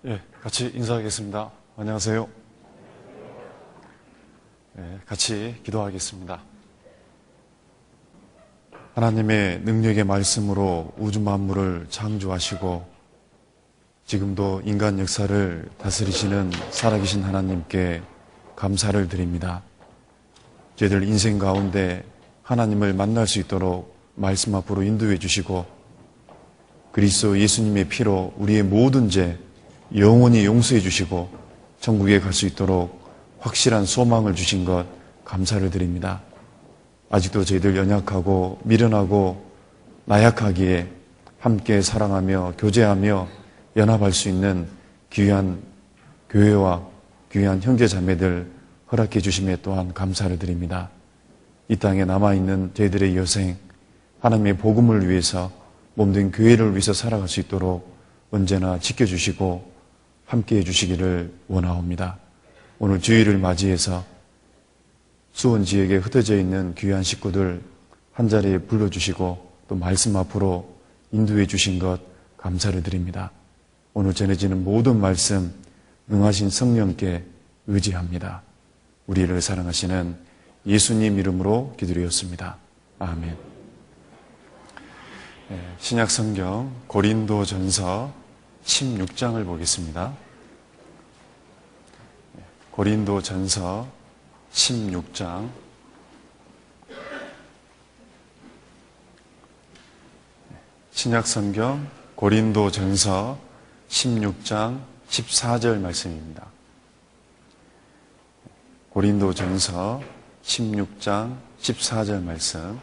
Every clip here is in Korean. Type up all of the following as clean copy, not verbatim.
예, 같이 인사하겠습니다. 안녕하세요. 같이 기도하겠습니다. 하나님의 능력의 말씀으로 우주 만물을 창조하시고 지금도 인간 역사를 다스리시는 살아계신 하나님께 감사를 드립니다. 저희들 인생 가운데 하나님을 만날 수 있도록 말씀 앞으로 인도해 주시고 그리스도 예수님의 피로 우리의 모든 죄 영원히 용서해 주시고 천국에 갈 수 있도록 확실한 소망을 주신 것 감사를 드립니다. 아직도 저희들 연약하고 미련하고 나약하기에 함께 사랑하며 교제하며 연합할 수 있는 귀한 교회와 귀한 형제 자매들 허락해 주심에 또한 감사를 드립니다. 이 땅에 남아있는 저희들의 여생 하나님의 복음을 위해서 몸된 교회를 위해서 살아갈 수 있도록 언제나 지켜주시고 함께해 주시기를 원하옵니다. 오늘 주일을 맞이해서 수원 지역에 흩어져 있는 귀한 식구들 한자리에 불러주시고 또 말씀 앞으로 인도해 주신 것 감사를 드립니다. 오늘 전해지는 모든 말씀 능하신 성령께 의지합니다. 우리를 사랑하시는 예수님 이름으로 기도드렸습니다. 아멘. 신약 성경 고린도전서 16장을 보겠습니다. 고린도전서 16장 신약 성경 고린도전서 16장 14절 말씀입니다. 고린도전서 16장 14절 말씀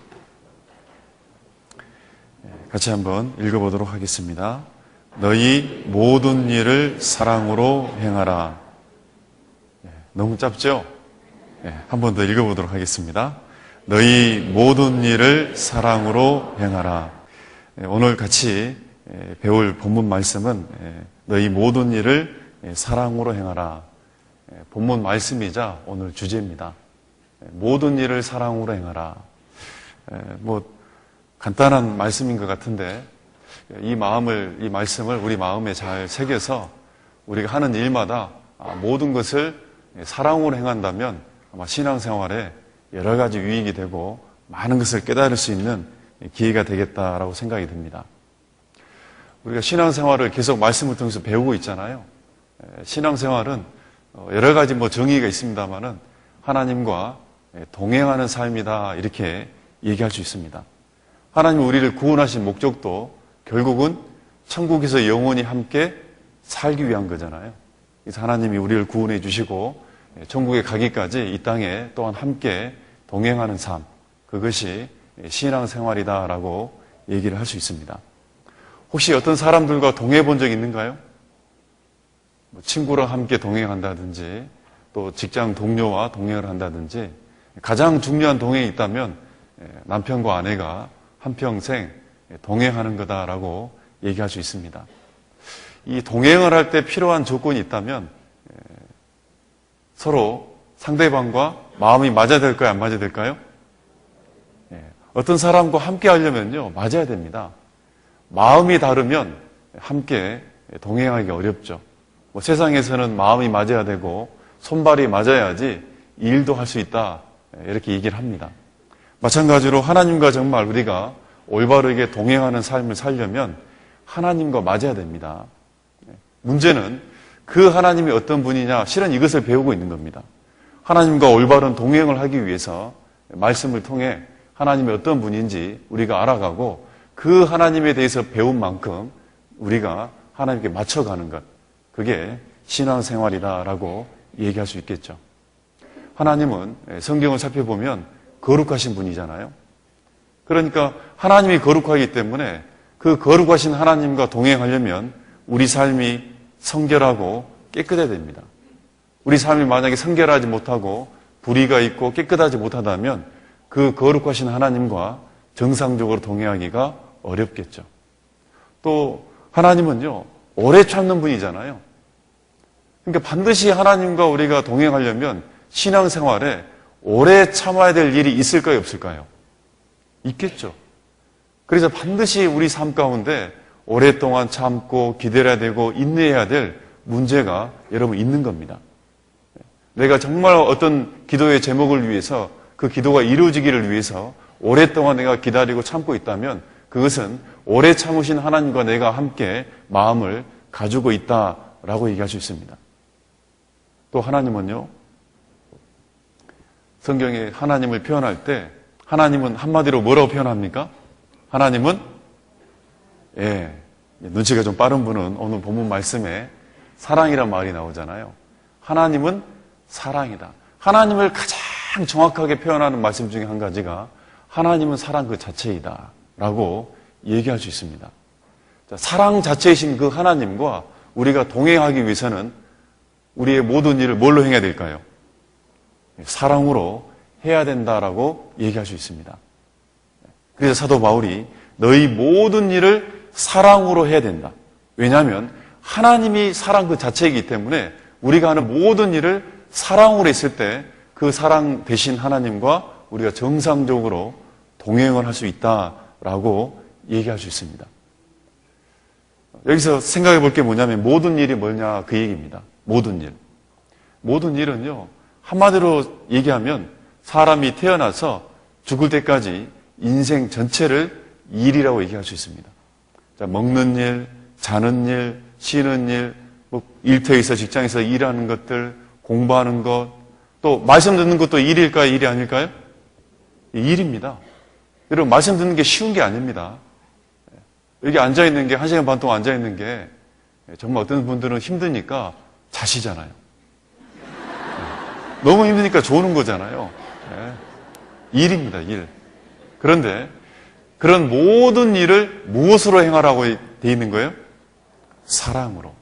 같이 한번 읽어보도록 하겠습니다. 너희 모든 일을 사랑으로 행하라. 너무 짧죠? 한 번 더 읽어보도록 하겠습니다. 너희 모든 일을 사랑으로 행하라. 오늘 같이 배울 본문 말씀은 너희 모든 일을 사랑으로 행하라. 본문 말씀이자 오늘 주제입니다. 모든 일을 사랑으로 행하라. 간단한 말씀인 것 같은데 이 말씀을 우리 마음에 잘 새겨서 우리가 하는 일마다 모든 것을 사랑으로 행한다면 아마 신앙생활에 여러 가지 유익이 되고 많은 것을 깨달을 수 있는 기회가 되겠다라고 생각이 듭니다. 우리가 신앙생활을 계속 말씀을 통해서 배우고 있잖아요. 신앙생활은 여러 가지 정의가 있습니다만은 하나님과 동행하는 삶이다 이렇게 얘기할 수 있습니다. 하나님이 우리를 구원하신 목적도 결국은 천국에서 영원히 함께 살기 위한 거잖아요. 그래서 하나님이 우리를 구원해 주시고 천국에 가기까지 이 땅에 또한 함께 동행하는 삶, 그것이 신앙생활이다라고 얘기를 할 수 있습니다. 혹시 어떤 사람들과 동행해 본 적 있는가요? 친구랑 함께 동행한다든지 또 직장 동료와 동행을 한다든지 가장 중요한 동행이 있다면 남편과 아내가 한평생 동행하는 거다라고 얘기할 수 있습니다. 이 동행을 할 때 필요한 조건이 있다면 서로 상대방과 마음이 맞아야 될까요? 안 맞아야 될까요? 어떤 사람과 함께 하려면요 맞아야 됩니다. 마음이 다르면 함께 동행하기가 어렵죠. 세상에서는 마음이 맞아야 되고 손발이 맞아야지 일도 할 수 있다 이렇게 얘기를 합니다. 마찬가지로 하나님과 정말 우리가 올바르게 동행하는 삶을 살려면 하나님과 맞아야 됩니다. 문제는 그 하나님이 어떤 분이냐, 실은 이것을 배우고 있는 겁니다. 하나님과 올바른 동행을 하기 위해서 말씀을 통해 하나님이 어떤 분인지 우리가 알아가고 그 하나님에 대해서 배운 만큼 우리가 하나님께 맞춰가는 것, 그게 신앙생활이다라고 얘기할 수 있겠죠. 하나님은 성경을 살펴보면 거룩하신 분이잖아요. 그러니까 하나님이 거룩하기 때문에 그 거룩하신 하나님과 동행하려면 우리 삶이 성결하고 깨끗해야 됩니다. 우리 삶이 만약에 성결하지 못하고 불의가 있고 깨끗하지 못하다면 그 거룩하신 하나님과 정상적으로 동행하기가 어렵겠죠. 또 하나님은요 오래 참는 분이잖아요. 그러니까 반드시 하나님과 우리가 동행하려면 신앙생활에 오래 참아야 될 일이 있을까요, 없을까요? 있겠죠. 그래서 반드시 우리 삶 가운데 오랫동안 참고 기다려야 되고 인내해야 될 문제가 여러분 있는 겁니다. 내가 정말 어떤 기도의 제목을 위해서 그 기도가 이루어지기를 위해서 오랫동안 내가 기다리고 참고 있다면 그것은 오래 참으신 하나님과 내가 함께 마음을 가지고 있다라고 얘기할 수 있습니다. 또 하나님은요, 성경에 하나님을 표현할 때 하나님은 한마디로 뭐라고 표현합니까? 하나님은 눈치가 좀 빠른 분은 오늘 본문 말씀에 사랑이란 말이 나오잖아요. 하나님은 사랑이다. 하나님을 가장 정확하게 표현하는 말씀 중에 한 가지가 하나님은 사랑 그 자체이다 라고 얘기할 수 있습니다. 자, 사랑 자체이신 그 하나님과 우리가 동행하기 위해서는 우리의 모든 일을 뭘로 행해야 될까요? 사랑으로 해야 된다라고 얘기할 수 있습니다. 그래서 사도 바울이 너희 모든 일을 사랑으로 해야 된다. 왜냐하면 하나님이 사랑 그 자체이기 때문에 우리가 하는 모든 일을 사랑으로 했을 때 그 사랑 대신 하나님과 우리가 정상적으로 동행을 할 수 있다라고 얘기할 수 있습니다. 여기서 생각해 볼 게 뭐냐면 모든 일이 뭐냐 그 얘기입니다. 모든 일. 모든 일은요, 한마디로 얘기하면 사람이 태어나서 죽을 때까지 인생 전체를 일이라고 얘기할 수 있습니다. 자, 먹는 일, 자는 일, 쉬는 일, 일터에서 직장에서 일하는 것들, 공부하는 것, 또 말씀 듣는 것도 일일까요? 일이 아닐까요? 일입니다. 여러분, 말씀 듣는 게 쉬운 게 아닙니다. 여기 앉아있는 게, 1시간 반 동안 앉아있는 게 정말 어떤 분들은 힘드니까 자시잖아요. 너무 힘드니까 조는 거잖아요. 일입니다, 일. 그런데 그런 모든 일을 무엇으로 행하라고 돼 있는 거예요? 사랑으로.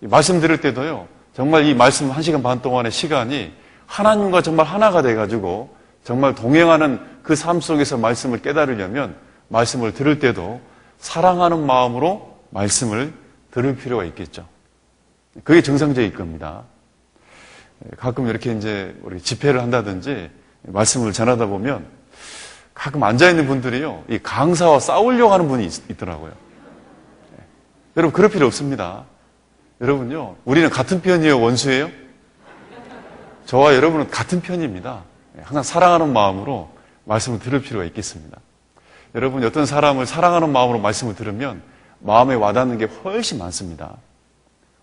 말씀 들을 때도요, 정말 이 말씀 1시간 반 동안의 시간이 하나님과 정말 하나가 돼가지고 정말 동행하는 그 삶 속에서 말씀을 깨달으려면 말씀을 들을 때도 사랑하는 마음으로 말씀을 들을 필요가 있겠죠. 그게 정상적일 겁니다. 가끔 이렇게 이제 우리 집회를 한다든지 말씀을 전하다 보면 가끔 앉아있는 분들이요, 이 강사와 싸우려고 하는 분이 있더라고요. 여러분, 그럴 필요 없습니다. 여러분요, 우리는 같은 편이에요, 원수예요? 저와 여러분은 같은 편입니다. 항상 사랑하는 마음으로 말씀을 들을 필요가 있겠습니다. 여러분, 어떤 사람을 사랑하는 마음으로 말씀을 들으면 마음에 와닿는 게 훨씬 많습니다.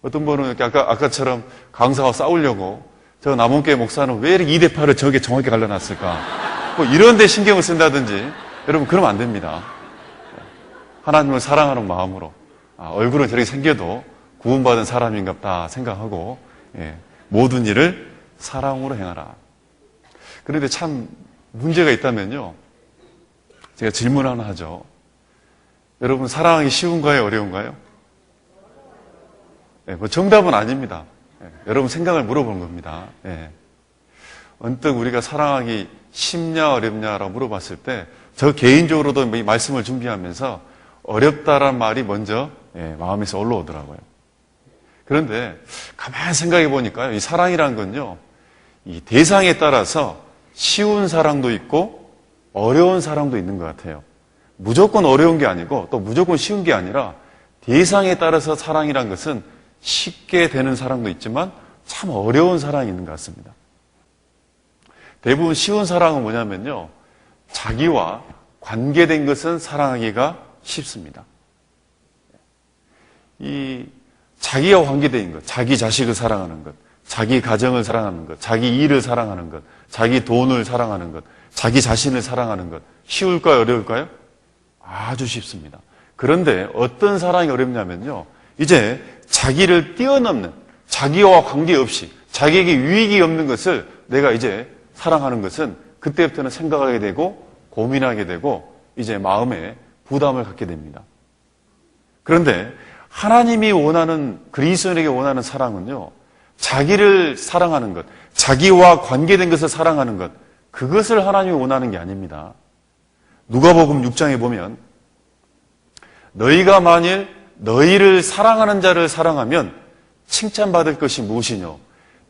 어떤 분은 이렇게 아까처럼 강사와 싸우려고 저 남원교회 목사는 왜 이렇게 2대8을 저게 정확히 갈라놨을까? 뭐 이런 데 신경을 쓴다든지, 여러분, 그러면 안 됩니다. 하나님을 사랑하는 마음으로, 얼굴은 저렇게 생겨도 구원받은 사람인갑다 생각하고, 모든 일을 사랑으로 행하라. 그런데 참 문제가 있다면요, 제가 질문 하나 하죠. 여러분, 사랑하기 쉬운가요? 어려운가요? 뭐 정답은 아닙니다. 여러분 생각을 물어보는 겁니다. 언뜻 우리가 사랑하기 쉽냐 어렵냐라고 물어봤을 때 저 개인적으로도 이 말씀을 준비하면서 어렵다란 말이 먼저 마음에서 올라오더라고요. 그런데 가만히 생각해 보니까요, 이 사랑이란 건요, 이 대상에 따라서 쉬운 사랑도 있고 어려운 사랑도 있는 것 같아요. 무조건 어려운 게 아니고 또 무조건 쉬운 게 아니라 대상에 따라서 사랑이란 것은 쉽게 되는 사랑도 있지만 참 어려운 사랑이 있는 것 같습니다. 대부분 쉬운 사랑은 뭐냐면요, 자기와 관계된 것은 사랑하기가 쉽습니다. 이 자기와 관계된 것, 자기 자식을 사랑하는 것, 자기 가정을 사랑하는 것, 자기 일을 사랑하는 것, 자기 돈을 사랑하는 것, 자기 자신을 사랑하는 것, 쉬울까요? 어려울까요? 아주 쉽습니다. 그런데 어떤 사랑이 어렵냐면요, 이제 자기를 뛰어넘는, 자기와 관계없이 자기에게 유익이 없는 것을 내가 이제 사랑하는 것은 그때부터는 생각하게 되고 고민하게 되고 이제 마음에 부담을 갖게 됩니다. 그런데 하나님이 원하는, 그리스도인에게 원하는 사랑은요, 자기를 사랑하는 것, 자기와 관계된 것을 사랑하는 것, 그것을 하나님이 원하는 게 아닙니다. 누가복음 6장에 보면 너희가 만일 너희를 사랑하는 자를 사랑하면 칭찬받을 것이 무엇이뇨?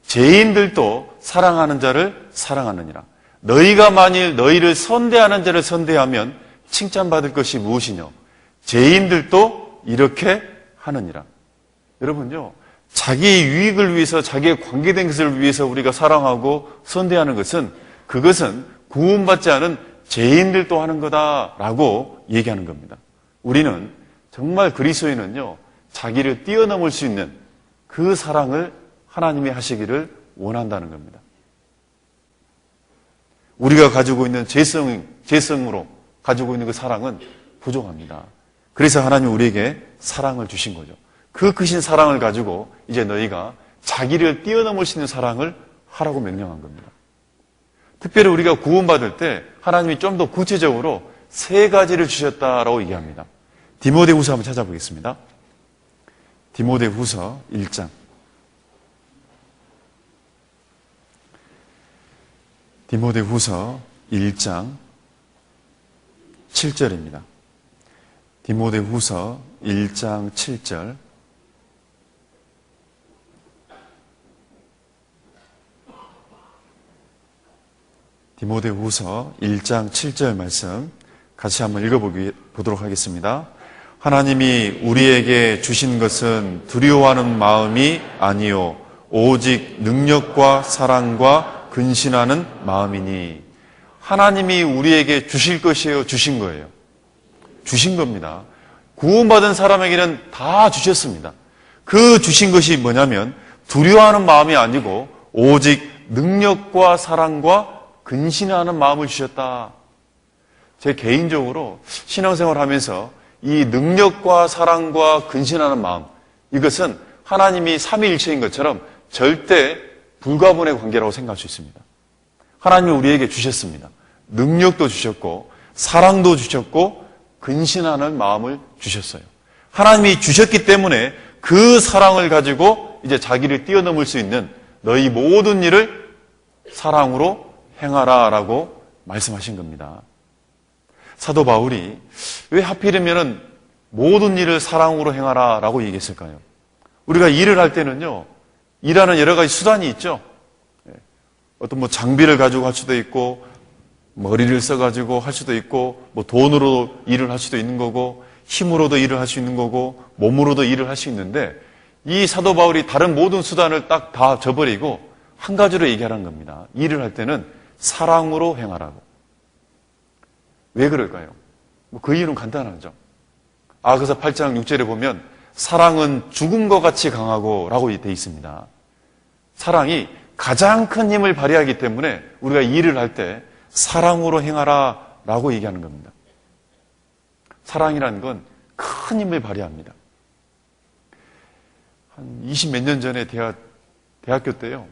죄인들도 사랑하는 자를 사랑하느니라. 너희가 만일 너희를 선대하는 자를 선대하면 칭찬받을 것이 무엇이뇨? 죄인들도 이렇게 하느니라. 여러분요, 자기의 유익을 위해서, 자기의 관계된 것을 위해서 우리가 사랑하고 선대하는 것은, 그것은 구원받지 않은 죄인들도 하는 거다라고 얘기하는 겁니다. 우리는 정말 그리스도인은요, 자기를 뛰어넘을 수 있는 그 사랑을 하나님이 하시기를 원한다는 겁니다. 우리가 가지고 있는 죄성으로 가지고 있는 그 사랑은 부족합니다. 그래서 하나님이 우리에게 사랑을 주신 거죠. 그 크신 사랑을 가지고 이제 너희가 자기를 뛰어넘을 수 있는 사랑을 하라고 명령한 겁니다. 특별히 우리가 구원받을 때 하나님이 좀 더 구체적으로 3가지를 주셨다라고 얘기합니다. 디모데후서 한번 찾아보겠습니다. 디모데후서 1장. 디모데후서 1장 7절입니다. 디모데후서 1장 7절. 디모데후서 1장 7절 말씀 같이 한번 읽어보도록 하겠습니다. 하나님이 우리에게 주신 것은 두려워하는 마음이 아니요 오직 능력과 사랑과 근신하는 마음이니. 하나님이 우리에게 주실 것이에요, 주신 거예요? 주신 겁니다. 구원받은 사람에게는 다 주셨습니다. 그 주신 것이 뭐냐면 두려워하는 마음이 아니고 오직 능력과 사랑과 근신하는 마음을 주셨다. 제 개인적으로 신앙생활 하면서 이 능력과 사랑과 근신하는 마음, 이것은 하나님이 삼위일체인 것처럼 절대 불가분의 관계라고 생각할 수 있습니다. 하나님이 우리에게 주셨습니다. 능력도 주셨고 사랑도 주셨고 근신하는 마음을 주셨어요. 하나님이 주셨기 때문에 그 사랑을 가지고 이제 자기를 뛰어넘을 수 있는 너희 모든 일을 사랑으로 행하라라고 말씀하신 겁니다. 사도 바울이 왜 하필이면 모든 일을 사랑으로 행하라라고 얘기했을까요? 우리가 일을 할 때는요, 일하는 여러 가지 수단이 있죠. 어떤 장비를 가지고 할 수도 있고, 머리를 써가지고 할 수도 있고, 돈으로 일을 할 수도 있는 거고, 힘으로도 일을 할 수 있는 거고, 몸으로도 일을 할 수 있는데, 이 사도 바울이 다른 모든 수단을 딱 다 저버리고 한 가지로 얘기하는 겁니다. 일을 할 때는 사랑으로 행하라고. 왜 그럴까요? 그 이유는 간단하죠. 아그서 8장 6절에 보면 사랑은 죽음과 같이 강하고 라고 되어 있습니다. 사랑이 가장 큰 힘을 발휘하기 때문에 우리가 일을 할 때 사랑으로 행하라 라고 얘기하는 겁니다. 사랑이라는 건 큰 힘을 발휘합니다. 한 20몇 년 전에 대학교 때요.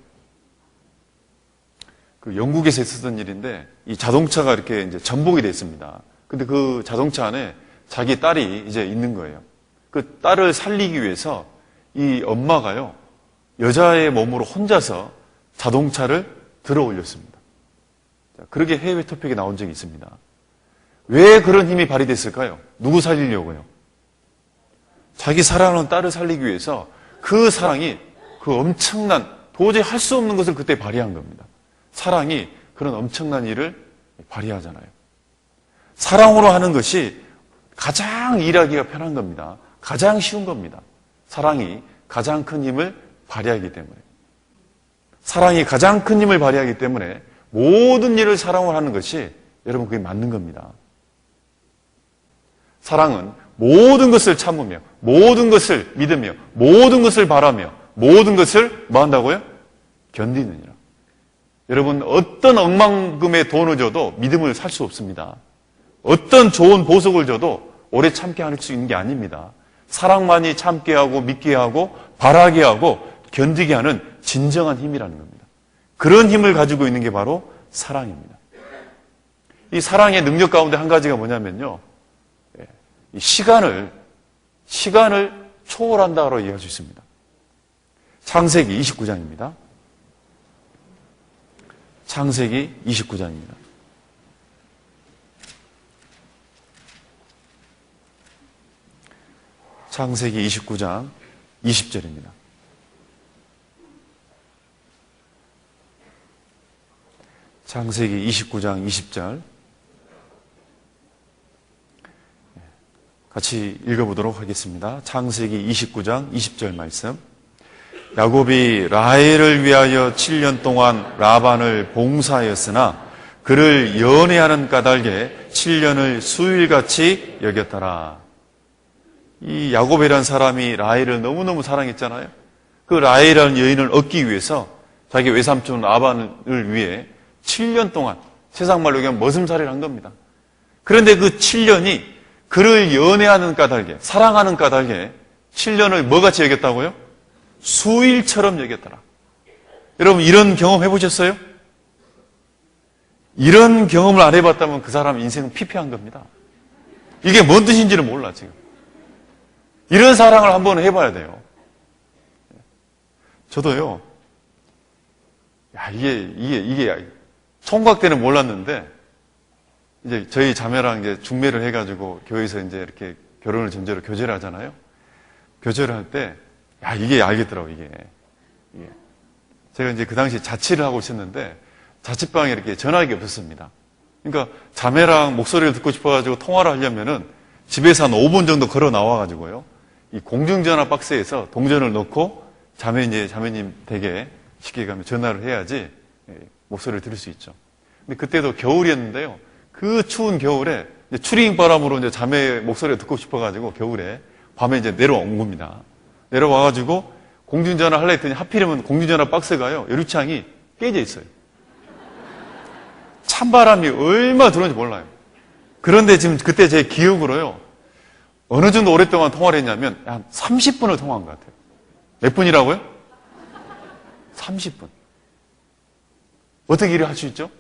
그 영국에서 있었던 일인데 이 자동차가 이렇게 이제 전복이 됐습니다. 근데 그 자동차 안에 자기 딸이 이제 있는 거예요. 그 딸을 살리기 위해서 이 엄마가요, 여자의 몸으로 혼자서 자동차를 들어 올렸습니다. 그렇게 해외 토픽에 나온 적이 있습니다. 왜 그런 힘이 발휘됐을까요? 누구 살리려고요? 자기 사랑하는 딸을 살리기 위해서 그 사랑이 그 엄청난, 도저히 할 수 없는 것을 그때 발휘한 겁니다. 사랑이 그런 엄청난 일을 발휘하잖아요. 사랑으로 하는 것이 가장 일하기가 편한 겁니다. 가장 쉬운 겁니다. 사랑이 가장 큰 힘을 발휘하기 때문에. 사랑이 가장 큰 힘을 발휘하기 때문에 모든 일을 사랑으로 하는 것이 여러분 그게 맞는 겁니다. 사랑은 모든 것을 참으며 모든 것을 믿으며 모든 것을 바라며 모든 것을 뭐 한다고요? 견디느니라. 여러분 어떤 억만금의 돈을 줘도 믿음을 살 수 없습니다. 어떤 좋은 보석을 줘도 오래 참게 할 수 있는 게 아닙니다. 사랑만이 참게 하고 믿게 하고 바라게 하고 견디게 하는 진정한 힘이라는 겁니다. 그런 힘을 가지고 있는 게 바로 사랑입니다. 이 사랑의 능력 가운데 한 가지가 뭐냐면요. 시간을 초월한다고 얘기할 수 있습니다. 창세기 29장입니다. 창세기 29장입니다. 창세기 29장 20절입니다. 창세기 29장 20절 같이 읽어보도록 하겠습니다. 창세기 29장 20절 말씀. 야곱이 라헬을 위하여 7년 동안 라반을 봉사하였으나 그를 연애하는 까닭에 7년을 수일같이 여겼더라. 이 야곱이라는 사람이 라헬을 너무너무 사랑했잖아요. 그 라헬이라는 여인을 얻기 위해서 자기 외삼촌 라반을 위해 7년 동안 세상 말로 그냥 머슴살이를 한 겁니다. 그런데 그 7년이 그를 연애하는 까닭에, 사랑하는 까닭에 7년을 뭐같이 여겼다고요? 수일처럼 여겼더라. 여러분 이런 경험 해보셨어요? 이런 경험을 안 해봤다면 그 사람 인생은 피폐한 겁니다. 이게 뭔 뜻인지를 몰라 지금. 이런 사랑을 한번 해봐야 돼요. 저도요. 야 이게 총각 때는 몰랐는데 이제 저희 자매랑 이제 중매를 해가지고 교회에서 이제 이렇게 결혼을 전제로 교제를 하잖아요. 교제를 할 때 야 이게 알겠더라고 이게. 제가 이제 그 당시 자취를 하고 있었는데 자취방에 이렇게 전화기 없었습니다. 그러니까 자매랑 목소리를 듣고 싶어가지고 통화를 하려면은 집에서 한 5분 정도 걸어 나와가지고요. 이 공중전화 박스에서 동전을 넣고 자매님 댁에 쉽게 가면 전화를 해야지 목소리를 들을 수 있죠. 근데 그때도 겨울이었는데요. 그 추운 겨울에 추리닝 바람으로 이제 자매의 목소리를 듣고 싶어가지고 겨울에 밤에 이제 내려온 겁니다. 내려와가지고 공중전화 하려 했더니 하필이면 공중전화 박스가요. 유리창이 깨져 있어요. 찬바람이 얼마나 들어오는지 몰라요. 그런데 지금 그때 제 기억으로요. 어느 정도 오랫동안 통화를 했냐면 한 30분을 통화한 것 같아요. 몇 분이라고요? 30분. 어떻게 일을 할 수 있죠?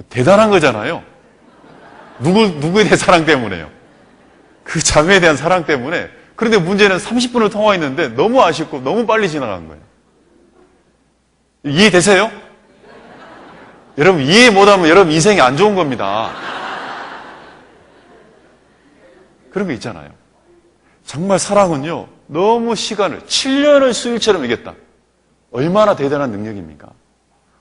대단한 거잖아요. 누구에 대한 사랑 때문에요. 그 자매에 대한 사랑 때문에. 그런데 문제는 30분을 통화했는데 너무 아쉽고 너무 빨리 지나간 거예요. 이해되세요? 여러분 이해 못하면 여러분 인생이 안 좋은 겁니다. 그런 거 있잖아요. 정말 사랑은요. 너무 시간을 7년을 수일처럼 이겼다. 얼마나 대단한 능력입니까?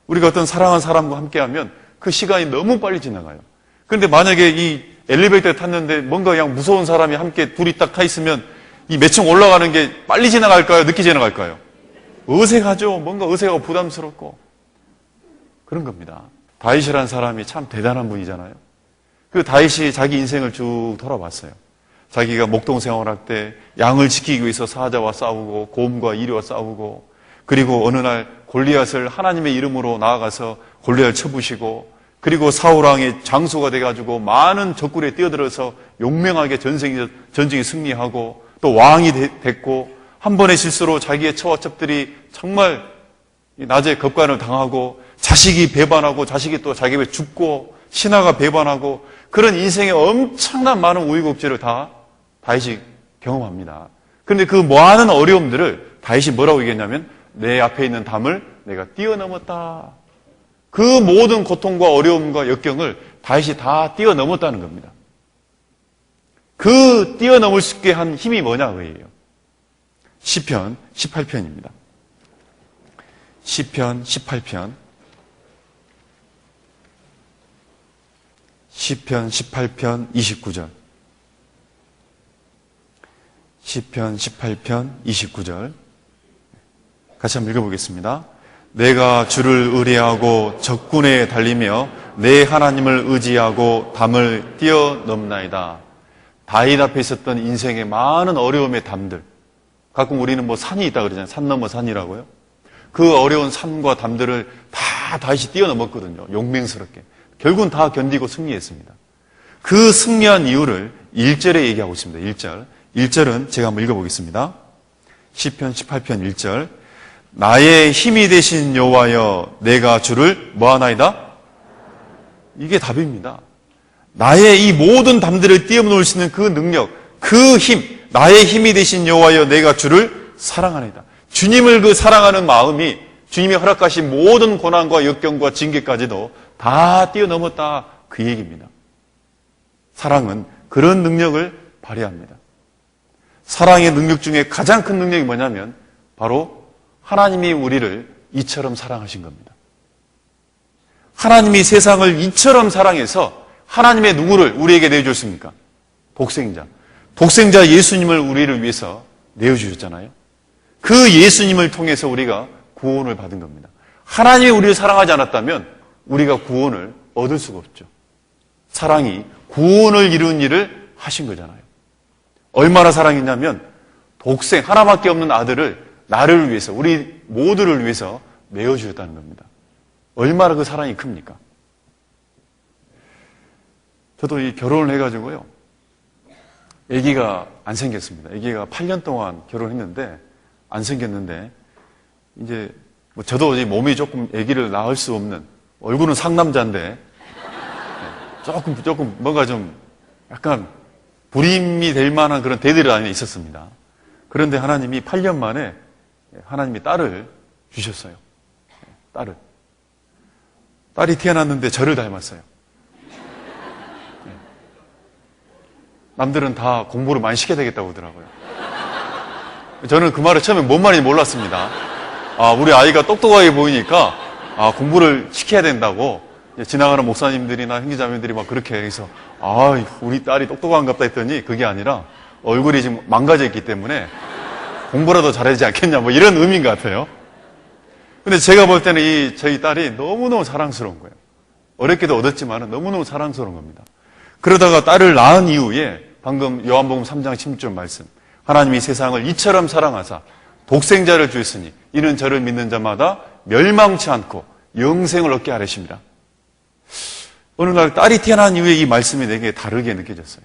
우리가 어떤 사랑하는 사람과 함께하면 그 시간이 너무 빨리 지나가요. 그런데 만약에 이 엘리베이터에 탔는데 뭔가 그냥 무서운 사람이 함께 둘이 딱 타 있으면 이 몇 층 올라가는 게 빨리 지나갈까요? 늦게 지나갈까요? 어색하죠. 뭔가 어색하고 부담스럽고 그런 겁니다. 다윗이라는 사람이 참 대단한 분이잖아요. 그 다윗이 자기 인생을 쭉 돌아봤어요. 자기가 목동 생활할 때 양을 지키기 위해서 사자와 싸우고 곰과 이리와 싸우고 그리고 어느 날 골리앗을 하나님의 이름으로 나아가서 골리앗을 쳐부시고 그리고 사울왕의 장수가 돼가지고 많은 적군에 뛰어들어서 용맹하게 전쟁에 승리하고 또 왕이 됐고 한 번의 실수로 자기의 처와 첩들이 정말 낮에 겁간을 당하고 자식이 배반하고 자식이 또 자기 왜 죽고 신하가 배반하고 그런 인생의 엄청난 많은 우여곡절을 다 다윗이 경험합니다. 그런데 그 많은 어려움들을 다윗이 뭐라고 얘기했냐면 내 앞에 있는 담을 내가 뛰어넘었다. 그 모든 고통과 어려움과 역경을 다윗이 다 뛰어넘었다는 겁니다. 그 뛰어넘을 수 있게 한 힘이 뭐냐 그예요. 시편 18편입니다. 시편 18편. 시편 18편 29절. 시편 18편 29절. 같이 한번 읽어보겠습니다. 내가 주를 의뢰하고 적군에 달리며 내 하나님을 의지하고 담을 뛰어넘나이다. 다윗 앞에 있었던 인생의 많은 어려움의 담들. 가끔 우리는 뭐 산이 있다 그러잖아요. 산 넘어 산이라고요. 그 어려운 산과 담들을 다 다윗이 뛰어넘었거든요. 용맹스럽게. 결국은 다 견디고 승리했습니다. 그 승리한 이유를 1절에 얘기하고 있습니다. 1절. 1절은 제가 한번 읽어보겠습니다. 시편 18편 1절. 나의 힘이 되신 여호와여 내가 주를 뭐하나이다? 이게 답입니다. 나의 이 모든 담들을 뛰어넘을 수 있는 그 능력, 그 힘, 나의 힘이 되신 여호와여 내가 주를 사랑하나이다. 주님을 그 사랑하는 마음이 주님이 허락하신 모든 고난과 역경과 징계까지도 다 뛰어넘었다 그 얘기입니다. 사랑은 그런 능력을 발휘합니다. 사랑의 능력 중에 가장 큰 능력이 뭐냐면 바로 하나님이 우리를 이처럼 사랑하신 겁니다. 하나님이 세상을 이처럼 사랑해서 하나님의 누구를 우리에게 내어줬습니까? 독생자. 독생자 예수님을 우리를 위해서 내어주셨잖아요. 그 예수님을 통해서 우리가 구원을 받은 겁니다. 하나님이 우리를 사랑하지 않았다면 우리가 구원을 얻을 수가 없죠. 사랑이 구원을 이룬 일을 하신 거잖아요. 얼마나 사랑했냐면 독생 하나밖에 없는 아들을 나를 위해서, 우리 모두를 위해서 내어주셨다는 겁니다. 얼마나 그 사랑이 큽니까? 저도 이 결혼을 해가지고요, 아기가 안 생겼습니다. 아기가 8년 동안 결혼했는데 안 생겼는데, 이제 뭐 저도 이제 몸이 조금 아기를 낳을 수 없는, 얼굴은 상남자인데 조금 뭔가 좀 약간 불임이 될 만한 그런 대들이 안에 있었습니다. 그런데 하나님이 8년 만에 하나님이 딸을 주셨어요. 딸이 태어났는데 저를 닮았어요. 남들은 다 공부를 많이 시켜야 되겠다고 하더라고요. 저는 그 말을 처음에 뭔 말인지 몰랐습니다. 우리 아이가 똑똑하게 보이니까 공부를 시켜야 된다고 지나가는 목사님들이나 형제자매들이 막 그렇게 해서 우리 딸이 똑똑한갑다 했더니 그게 아니라 얼굴이 지금 망가져 있기 때문에 공부라도 잘하지 않겠냐 뭐 이런 의미인 것 같아요. 근데 제가 볼 때는 저희 딸이 너무너무 사랑스러운 거예요. 어렵게도 얻었지만 너무너무 사랑스러운 겁니다. 그러다가 딸을 낳은 이후에 방금 요한복음 3장 16절 말씀, 하나님이 세상을 이처럼 사랑하사 독생자를 주셨으니 이는 저를 믿는 자마다 멸망치 않고 영생을 얻게 하려심이라. 어느 날 딸이 태어난 이후에 이 말씀이 내게 다르게 느껴졌어요.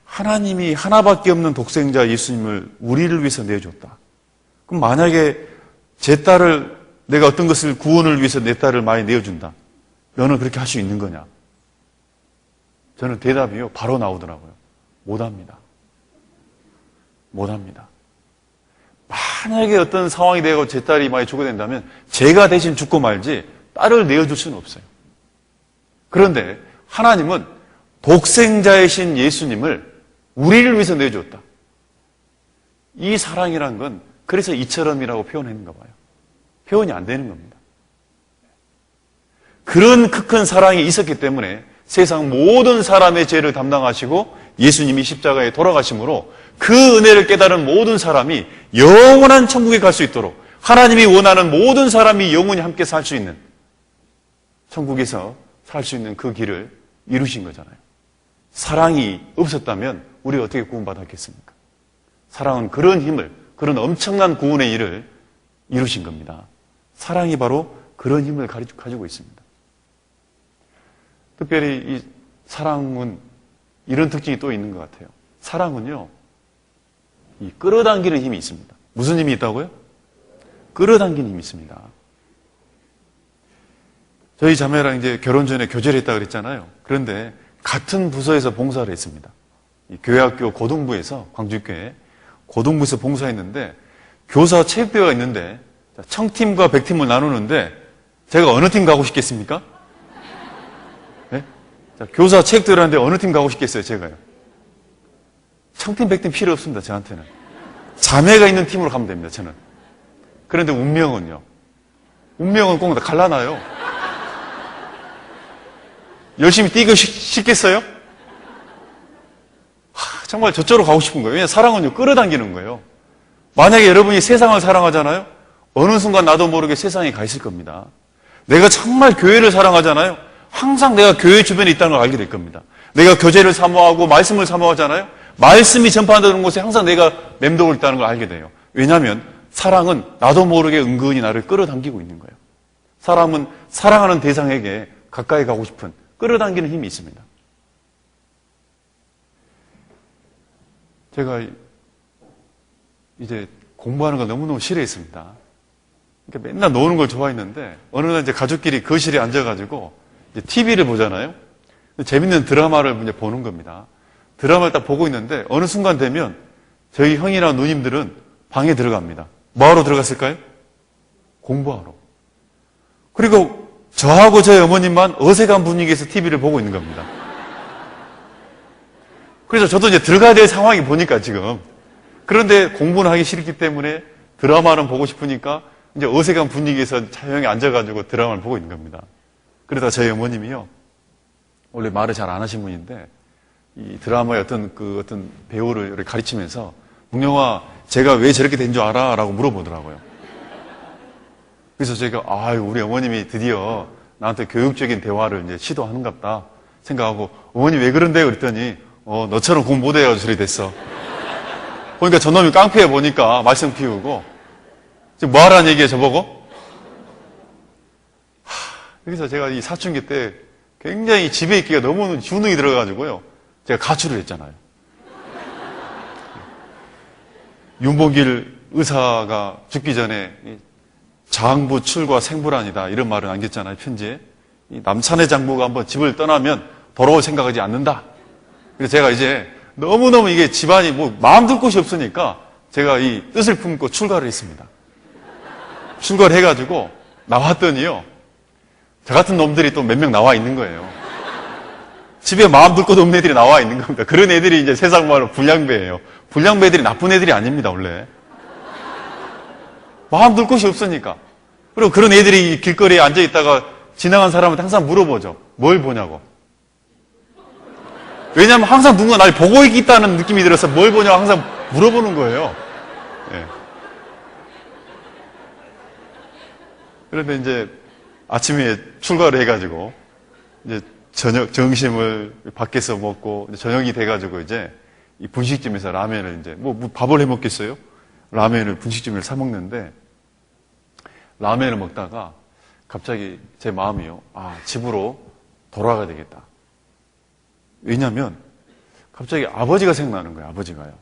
하나님이 하나밖에 없는 독생자 예수님을 우리를 위해서 내줬다. 그럼 만약에 제 딸을, 내가 어떤 것을 구원을 위해서 내 딸을 많이 내어준다. 너는 그렇게 할 수 있는 거냐? 저는 대답이요, 바로 나오더라고요. 못합니다. 만약에 어떤 상황이 되고 제 딸이 많이 죽게 된다면 제가 대신 죽고 말지 딸을 내어줄 수는 없어요. 그런데 하나님은 독생자이신 예수님을 우리를 위해서 내줬다. 이 사랑이란 건 그래서 이처럼이라고 표현했는가 봐요. 표현이 안 되는 겁니다. 그런 큰 사랑이 있었기 때문에 세상 모든 사람의 죄를 담당하시고 예수님이 십자가에 돌아가심으로 그 은혜를 깨달은 모든 사람이 영원한 천국에 갈 수 있도록 하나님이 원하는 모든 사람이 영원히 함께 살 수 있는, 천국에서 살 수 있는 그 길을 이루신 거잖아요. 사랑이 없었다면 우리가 어떻게 구원받았겠습니까? 사랑은 그런 힘을, 그런 엄청난 구원의 일을 이루신 겁니다. 사랑이 바로 그런 힘을 가지고 있습니다. 특별히 이 사랑은 이런 특징이 또 있는 것 같아요. 사랑은요, 이 끌어당기는 힘이 있습니다. 무슨 힘이 있다고요? 끌어당기는 힘이 있습니다. 저희 자매랑 이제 결혼 전에 교제를 했다고 그랬잖아요. 그런데 같은 부서에서 봉사를 했습니다. 이 교회학교 고등부에서, 광주교회 고등부에서 봉사했는데 교사 체육대회가 있는데 청팀과 백팀을 나누는데 제가 어느 팀 가고 싶겠습니까? 네? 자, 교사 체육대회를 하는데 어느 팀 가고 싶겠어요, 제가요? 청팀, 백팀 필요 없습니다, 저한테는. 자매가 있는 팀으로 가면 됩니다, 저는. 그런데 운명은요? 운명은 꼭 갈라놔요. 열심히 뛰고 싶겠어요? 정말 저쪽으로 가고 싶은 거예요. 왜냐하면 사랑은요, 끌어당기는 거예요. 만약에 여러분이 세상을 사랑하잖아요? 어느 순간 나도 모르게 세상에 가 있을 겁니다. 내가 정말 교회를 사랑하잖아요? 항상 내가 교회 주변에 있다는 걸 알게 될 겁니다. 내가 교제를 사모하고 말씀을 사모하잖아요? 말씀이 전파되는 곳에 항상 내가 맴돌고 있다는 걸 알게 돼요. 왜냐하면 사랑은 나도 모르게 은근히 나를 끌어당기고 있는 거예요. 사람은 사랑하는 대상에게 가까이 가고 싶은 끌어당기는 힘이 있습니다. 제가 이제 공부하는 걸 너무너무 싫어했습니다. 그러니까 맨날 노는 걸 좋아했는데 어느 날 이제 가족끼리 거실에 앉아가지고 이제 TV를 보잖아요. 재밌는 드라마를 이제 보는 겁니다. 드라마를 딱 보고 있는데 어느 순간 되면 저희 형이나 누님들은 방에 들어갑니다. 뭐하러 들어갔을까요? 공부하러. 그리고 저하고 저희 어머님만 어색한 분위기에서 TV를 보고 있는 겁니다. 그래서 저도 이제 들어가야 될 상황이 보니까 지금. 그런데 공부는 하기 싫기 때문에 드라마는 보고 싶으니까 이제 어색한 분위기에서 차영이 앉아가지고 드라마를 보고 있는 겁니다. 그러다 저희 어머님이요. 원래 말을 잘 안 하신 분인데 이 드라마의 어떤 배우를 가르치면서, 문영아, 제가 왜 저렇게 된 줄 알아? 라고 물어보더라고요. 그래서 제가, 우리 어머님이 드디어 나한테 교육적인 대화를 이제 시도하는갑다 생각하고, 어머니 왜 그런데요? 그랬더니, 너처럼 공부 못해가지고 저리 됐어. 보니까 저놈이 깡패에 보니까 말썽 피우고, 지금 뭐 하라는 얘기예요, 저보고? 그래서 제가 이 사춘기 때 굉장히 집에 있기가 너무 주눅이 들어가지고요. 제가 가출을 했잖아요. 윤봉길 의사가 죽기 전에 장부 출과 생불안이다 이런 말을 남겼잖아요, 편지에. 이 남산의 장부가 한번 집을 떠나면 돌아올 생각하지 않는다. 그래서 제가 이제 너무너무 이게 집안이 뭐 마음 둘 곳이 없으니까 제가 이 뜻을 품고 출가를 했습니다. 출가를 해가지고 나왔더니요, 저 같은 놈들이 또 몇 명 나와 있는 거예요. 집에 마음 둘 곳 없는 애들이 나와 있는 겁니다. 그런 애들이 이제 세상 말로 불량배예요. 불량배들이 나쁜 애들이 아닙니다, 원래. 마음 둘 곳이 없으니까. 그리고 그런 애들이 길거리에 앉아 있다가 지나간 사람한테 항상 물어보죠. 뭘 보냐고. 왜냐하면 항상 누군가 날 보고 있다는 느낌이 들어서 뭘 보냐고 항상 물어보는 거예요. 예. 그런데 이제 아침에 출가를 해가지고 이제 점심을 밖에서 먹고 저녁이 돼가지고 이제 이 분식집에서 라면을 이제 뭐 밥을 해 먹겠어요? 라면을 분식집에서 사 먹는데 라면을 먹다가 갑자기 제 마음이요. 집으로 돌아가야 되겠다. 왜냐면 갑자기 아버지가 생각나는 거예요. 아버지가요.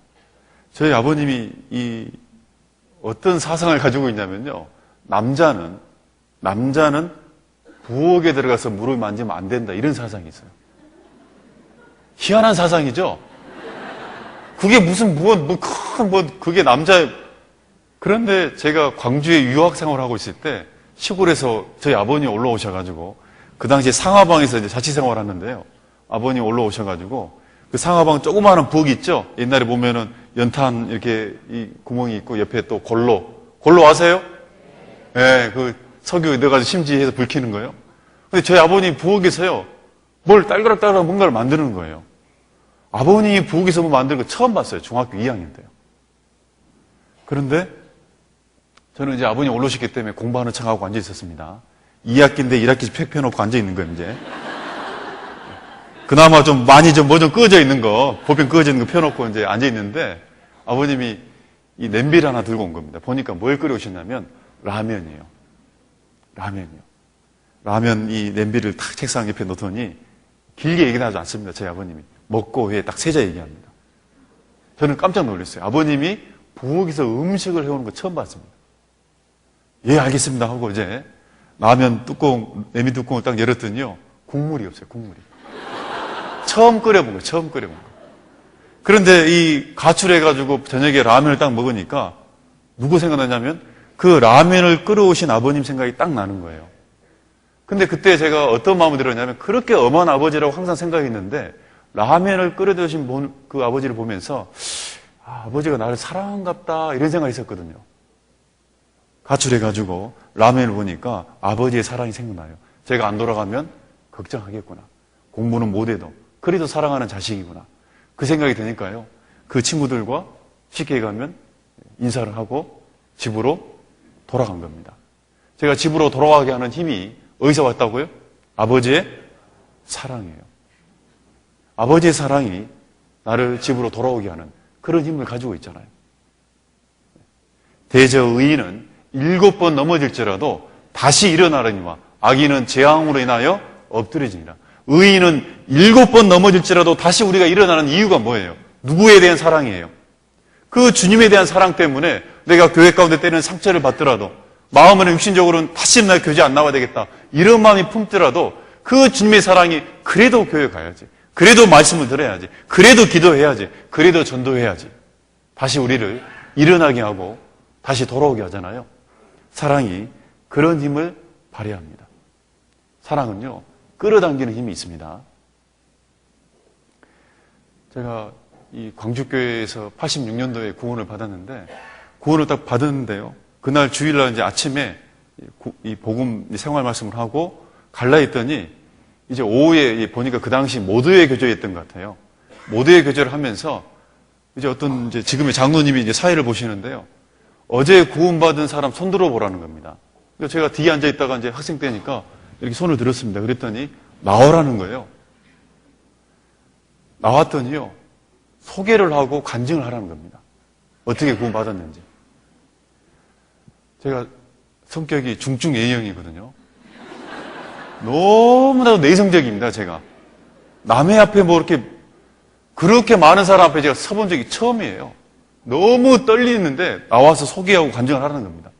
저희 아버님이 이 어떤 사상을 가지고 있냐면요. 남자는 부엌에 들어가서 물을 만지면 안 된다. 이런 사상이 있어요. 희한한 사상이죠? 그게 무슨, 그게 남자, 그런데 제가 광주에 유학 생활을 하고 있을 때 시골에서 저희 아버님이 올라오셔가지고 그 당시에 상하방에서 이제 자취 생활을 하는데요. 아버님이 올라오셔가지고 그 상하방 조그마한 부엌 있죠? 옛날에 보면은 연탄 이렇게 이 구멍이 있고 옆에 또 골로 아세요? 예, 그 석유 넣어가지고 심지해서 불 켜는 거예요. 근데 저희 아버님 부엌에서요, 뭘 딸그락딸그락 뭔가를 만드는 거예요. 아버님이 부엌에서 뭐 만드는 거 처음 봤어요. 중학교 2학년 때요. 그런데 저는 이제 아버님 올라오셨기 때문에 공부하는 척하고 앉아 있었습니다. 2학기인데 1학기씩 팩 펴놓고 앉아 있는 거예요, 이제. 그나마 좀 많이 뭐 좀 꺼져 있는 거, 보편 꺼져 있는 거 펴놓고 이제 앉아 있는데 아버님이 이 냄비를 하나 들고 온 겁니다. 보니까 뭘 끓여오셨냐면 라면이에요. 라면 이 냄비를 탁 책상 옆에 놓더니 길게 얘기는 하지 않습니다. 저희 아버님이. 먹고 후에 딱 세자 얘기합니다. 저는 깜짝 놀랐어요. 아버님이 부엌에서 음식을 해오는 거 처음 봤습니다. 예, 알겠습니다 하고 이제 라면 뚜껑, 냄비 뚜껑을 딱 열었더니요. 국물이 없어요, 국물이. 처음 끓여본 거예요. 그런데 이 가출해가지고 저녁에 라면을 딱 먹으니까 누구 생각나냐면 그 라면을 끓여오신 아버님 생각이 딱 나는 거예요. 근데 그때 제가 어떤 마음이 들었냐면 그렇게 엄한 아버지라고 항상 생각했는데 라면을 끓여드신 그 아버지를 보면서 아버지가 나를 사랑한갑다 이런 생각이 있었거든요. 가출해가지고 라면을 보니까 아버지의 사랑이 생각나요. 제가 안 돌아가면 걱정하겠구나. 공부는 못해도 그래도 사랑하는 자식이구나. 그 생각이 드니까요. 그 친구들과 쉽게 가면 인사를 하고 집으로 돌아간 겁니다. 제가 집으로 돌아가게 하는 힘이 어디서 왔다고요? 아버지의 사랑이에요. 아버지의 사랑이 나를 집으로 돌아오게 하는 그런 힘을 가지고 있잖아요. 대저의인은 7번 넘어질지라도 다시 일어나려니와 악인은 재앙으로 인하여 엎드려지니라. 의인은 7번 넘어질지라도 다시 우리가 일어나는 이유가 뭐예요? 누구에 대한 사랑이에요? 그 주님에 대한 사랑 때문에 내가 교회 가운데 때리는 상처를 받더라도 마음으로는 육신적으로는 다시는 나 교제 안 나와야 되겠다. 이런 마음이 품더라도 그 주님의 사랑이 그래도 교회 가야지. 그래도 말씀을 들어야지. 그래도 기도해야지. 그래도 전도해야지. 다시 우리를 일어나게 하고 다시 돌아오게 하잖아요. 사랑이 그런 힘을 발휘합니다. 사랑은요, 끌어당기는 힘이 있습니다. 제가 이 광주교회에서 86년도에 구원을 받았는데, 구원을 딱 받았는데요. 그날 주일날 이제 아침에 이 복음 생활 말씀을 하고 갈라 했더니 이제 오후에 보니까 그 당시 모두의 교제였던 것 같아요. 모두의 교제를 하면서 이제 어떤 이제 지금의 장로님이 이제 사회를 보시는데요. 어제 구원받은 사람 손 들어보라는 겁니다. 그래서 제가 뒤에 앉아 있다가 이제 학생 때니까 이렇게 손을 들었습니다. 그랬더니 나오라는 거예요. 나왔더니요. 소개를 하고 간증을 하라는 겁니다. 어떻게 구원받았는지. 제가 성격이 중증 A형이거든요. 너무나도 내성적입니다, 제가. 남의 앞에 뭐 이렇게 그렇게 많은 사람 앞에 제가 서본 적이 처음이에요. 너무 떨리는데 나와서 소개하고 간증을 하라는 겁니다.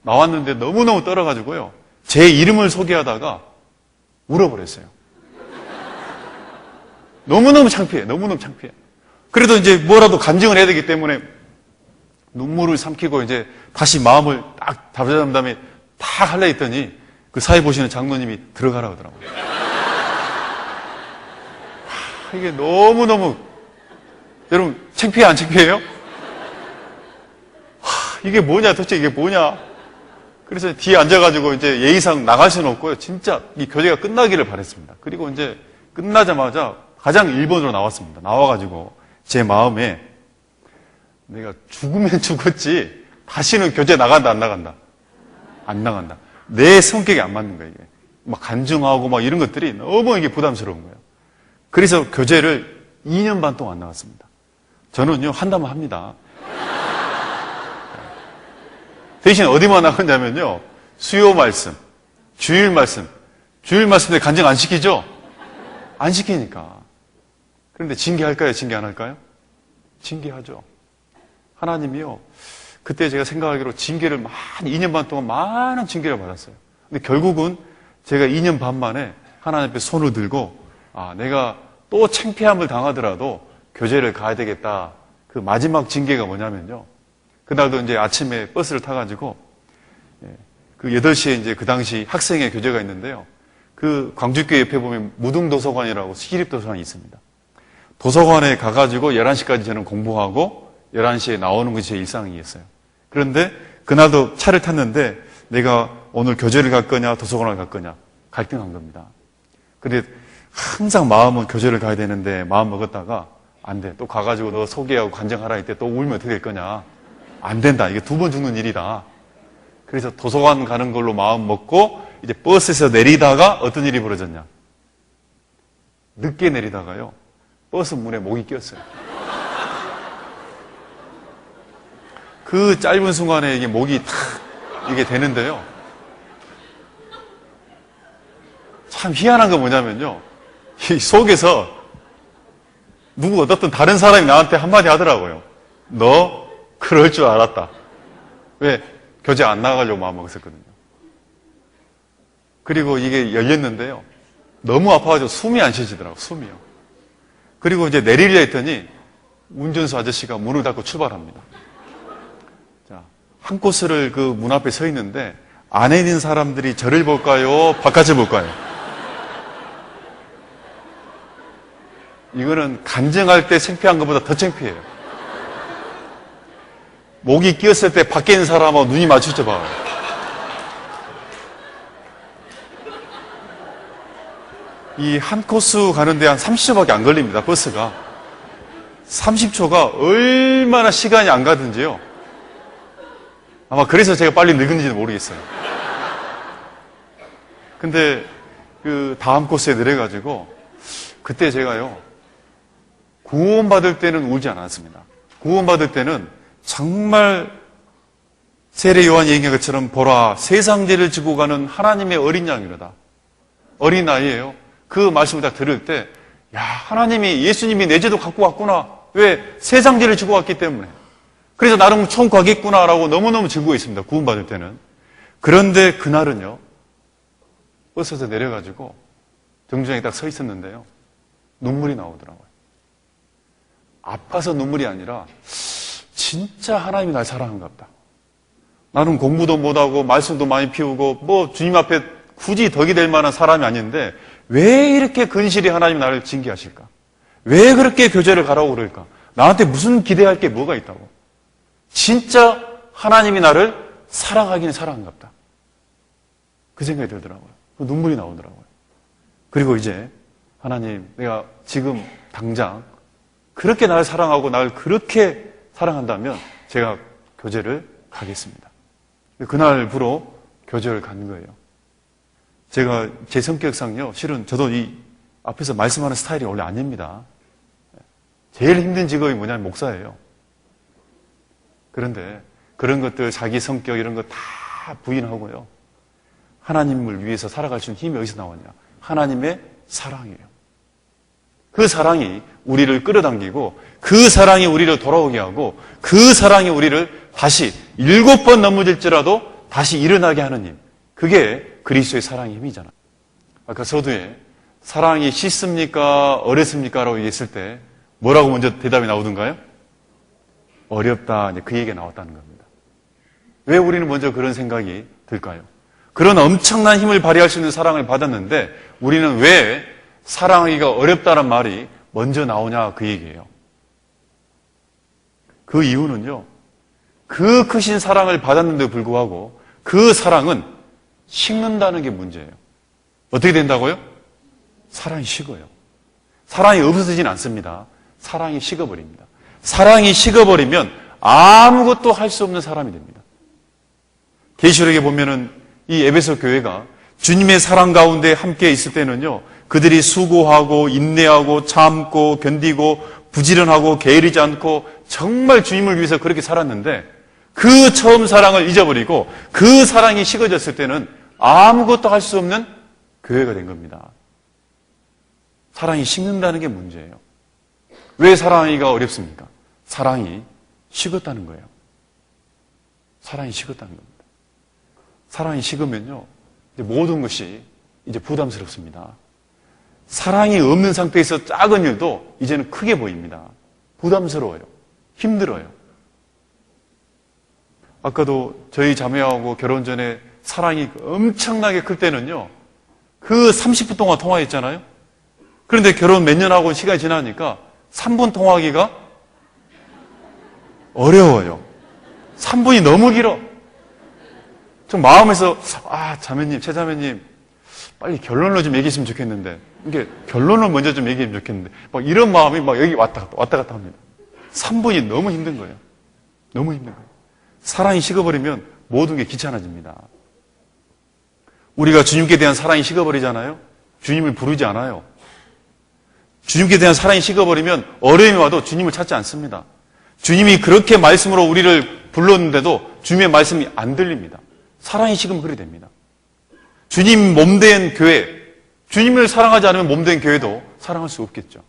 나왔는데 너무너무 떨어가지고요. 제 이름을 소개하다가 울어버렸어요. 너무너무 창피해. 너무너무 창피해. 그래도 이제 뭐라도 간증을 해야 되기 때문에 눈물을 삼키고 이제 다시 마음을 딱 다잡은 다음에 딱 하려 했더니 그 사회 보시는 장로님이 들어가라 하더라고요. 이게 너무너무 여러분 창피해 안 창피해요? 이게 뭐냐 도대체 이게 뭐냐. 그래서 뒤에 앉아가지고 이제 예의상 나갈 수는 없고요. 진짜 이 교제가 끝나기를 바랬습니다. 그리고 이제 끝나자마자 가장 1번으로 나왔습니다. 나와가지고 제 마음에 내가 죽으면 죽었지 다시는 교제 나간다 안 나간다? 안 나간다. 내 성격이 안 맞는 거예요. 이게. 막 간증하고 막 이런 것들이 너무 이게 부담스러운 거예요. 그래서 교제를 2년 반 동안 안 나갔습니다. 저는요 한다면 합니다. 대신 어디만 나갔냐면요 수요 말씀, 주일 말씀에 간증 안 시키죠? 안 시키니까. 그런데 징계할까요? 징계 안 할까요? 징계하죠. 하나님이요. 그때 제가 생각하기로 징계를 2년 반 동안 많은 징계를 받았어요. 근데 결국은 제가 2년 반 만에 하나님 앞에 손을 들고 내가 또 창피함을 당하더라도 교제를 가야 되겠다. 그 마지막 징계가 뭐냐면요. 그날도 이제 아침에 버스를 타가지고 그 8시에 이제 그 당시 학생의 교제가 있는데요. 그 광주교회 옆에 보면 무등도서관이라고 시립도서관이 있습니다. 도서관에 가가지고 11시까지 저는 공부하고 11시에 나오는 것이 제 일상이었어요. 그런데 그날도 차를 탔는데 내가 오늘 교제를 갈 거냐 도서관을 갈 거냐 갈등한 겁니다. 근데 항상 마음은 교제를 가야 되는데 마음 먹었다가 안 돼. 또 가가지고 너 소개하고 간증하라 할 때 또 울면 어떻게 될 거냐. 안 된다. 이게 2번 죽는 일이다. 그래서 도서관 가는 걸로 마음 먹고 이제 버스에서 내리다가 어떤 일이 벌어졌냐. 늦게 내리다가요. 버스 문에 목이 꼈어요. 그 짧은 순간에 이게 목이 탁 이게 되는데요. 참 희한한 건 뭐냐면요. 이 속에서 어떤 다른 사람이 나한테 한마디 하더라고요. 너 그럴 줄 알았다. 왜? 교제 안 나가려고 마음먹었었거든요. 그리고 이게 열렸는데요. 너무 아파가지고 숨이 안 쉬지더라고요. 숨이요. 그리고 이제 내리려 했더니 운전수 아저씨가 문을 닫고 출발합니다. 자, 한 코스를 그 문 앞에 서 있는데 안에 있는 사람들이 저를 볼까요? 바깥을 볼까요? 이거는 간증할 때 창피한 것보다 더 창피해요. 목이 끼었을 때 밖에 있는 사람하고 눈이 마주쳐 봐요. 이 한 코스 가는데 한 30초밖에 안 걸립니다, 버스가. 30초가 얼마나 시간이 안 가든지요. 아마 그래서 제가 빨리 늙은지는 모르겠어요. 근데 그 다음 코스에 내려가지고 그때 제가요, 구원받을 때는 울지 않았습니다. 구원받을 때는 정말 세례 요한이 얘기한 것처럼 보라 세상 죄를 지고 가는 하나님의 어린 양이로다. 어린 아이예요. 그 말씀을 딱 들을 때 야, 하나님이 예수님이 내 죄도 갖고 왔구나. 왜? 세상 죄를 지고 왔기 때문에. 그래서 나름 천국 가겠구나라고 너무너무 즐거워했습니다. 구원받을 때는. 그런데 그날은요. 버스에서 내려가지고 정류장에 딱 서 있었는데요. 눈물이 나오더라고요. 아파서 눈물이 아니라 진짜 하나님이 날 사랑한가 보다. 나는 공부도 못하고 말씀도 많이 피우고 뭐 주님 앞에 굳이 덕이 될 만한 사람이 아닌데 왜 이렇게 근실히 하나님이 나를 징계하실까? 왜 그렇게 교제를 가라고 그럴까? 나한테 무슨 기대할 게 뭐가 있다고? 진짜 하나님이 나를 사랑하기는 사랑한가 보다. 그 생각이 들더라고요. 눈물이 나오더라고요. 그리고 이제 하나님 내가 지금 당장 그렇게 나를 사랑하고 나를 그렇게 사랑한다면 제가 교제를 가겠습니다. 그날부로 교제를 간 거예요. 제가 제 성격상요, 실은 저도 이 앞에서 말씀하는 스타일이 원래 아닙니다. 제일 힘든 직업이 뭐냐면 목사예요. 그런데 그런 것들, 자기 성격 이런 거 다 부인하고요. 하나님을 위해서 살아갈 수 있는 힘이 어디서 나왔냐? 하나님의 사랑이에요. 그 사랑이 우리를 끌어당기고 그 사랑이 우리를 돌아오게 하고 그 사랑이 우리를 다시 7번 넘어질지라도 다시 일어나게 하는 힘. 그게 그리스도의 사랑의 힘이잖아요. 아까 서두에 사랑이 쉽습니까? 어렵습니까? 라고 얘기했을 때 뭐라고 먼저 대답이 나오던가요? 어렵다. 그 얘기가 나왔다는 겁니다. 왜 우리는 먼저 그런 생각이 들까요? 그런 엄청난 힘을 발휘할 수 있는 사랑을 받았는데 우리는 왜 사랑하기가 어렵다는 말이 먼저 나오냐 그 얘기예요. 그 이유는요. 그 크신 사랑을 받았는데도 불구하고 그 사랑은 식는다는 게 문제예요. 어떻게 된다고요? 사랑이 식어요. 사랑이 없어지진 않습니다. 사랑이 식어버립니다. 사랑이 식어버리면 아무것도 할 수 없는 사람이 됩니다. 계시록에 보면은 이 에베소 교회가 주님의 사랑 가운데 함께 있을 때는요, 그들이 수고하고 인내하고 참고 견디고 부지런하고 게으르지 않고 정말 주님을 위해서 그렇게 살았는데 그 처음 사랑을 잊어버리고 그 사랑이 식어졌을 때는 아무것도 할 수 없는 교회가 된 겁니다. 사랑이 식는다는 게 문제예요. 왜 사랑하기가 어렵습니까? 사랑이 식었다는 거예요. 사랑이 식었다는 겁니다. 사랑이 식으면요, 이제 모든 것이 이제 부담스럽습니다. 사랑이 없는 상태에서 작은 일도 이제는 크게 보입니다. 부담스러워요. 힘들어요. 아까도 저희 자매하고 결혼 전에 사랑이 엄청나게 클 때는요, 그 30분 동안 통화했잖아요? 그런데 결혼 몇 년 하고 시간이 지나니까 3분 통화하기가 어려워요. 3분이 너무 길어. 좀 마음에서, 자매님, 최자매님, 빨리 결론을 좀 얘기했으면 좋겠는데, 이게 결론을 먼저 좀 얘기하면 좋겠는데, 막 이런 마음이 막 여기 왔다 갔다 합니다. 3분이 너무 힘든 거예요. 너무 힘든 거예요. 사랑이 식어버리면 모든 게 귀찮아집니다. 우리가 주님께 대한 사랑이 식어버리잖아요? 주님을 부르지 않아요. 주님께 대한 사랑이 식어버리면 어려움이 와도 주님을 찾지 않습니다. 주님이 그렇게 말씀으로 우리를 불렀는데도 주님의 말씀이 안 들립니다. 사랑이 식으면 그렇게 됩니다. 주님 몸된 교회, 주님을 사랑하지 않으면 몸된 교회도 사랑할 수 없겠죠.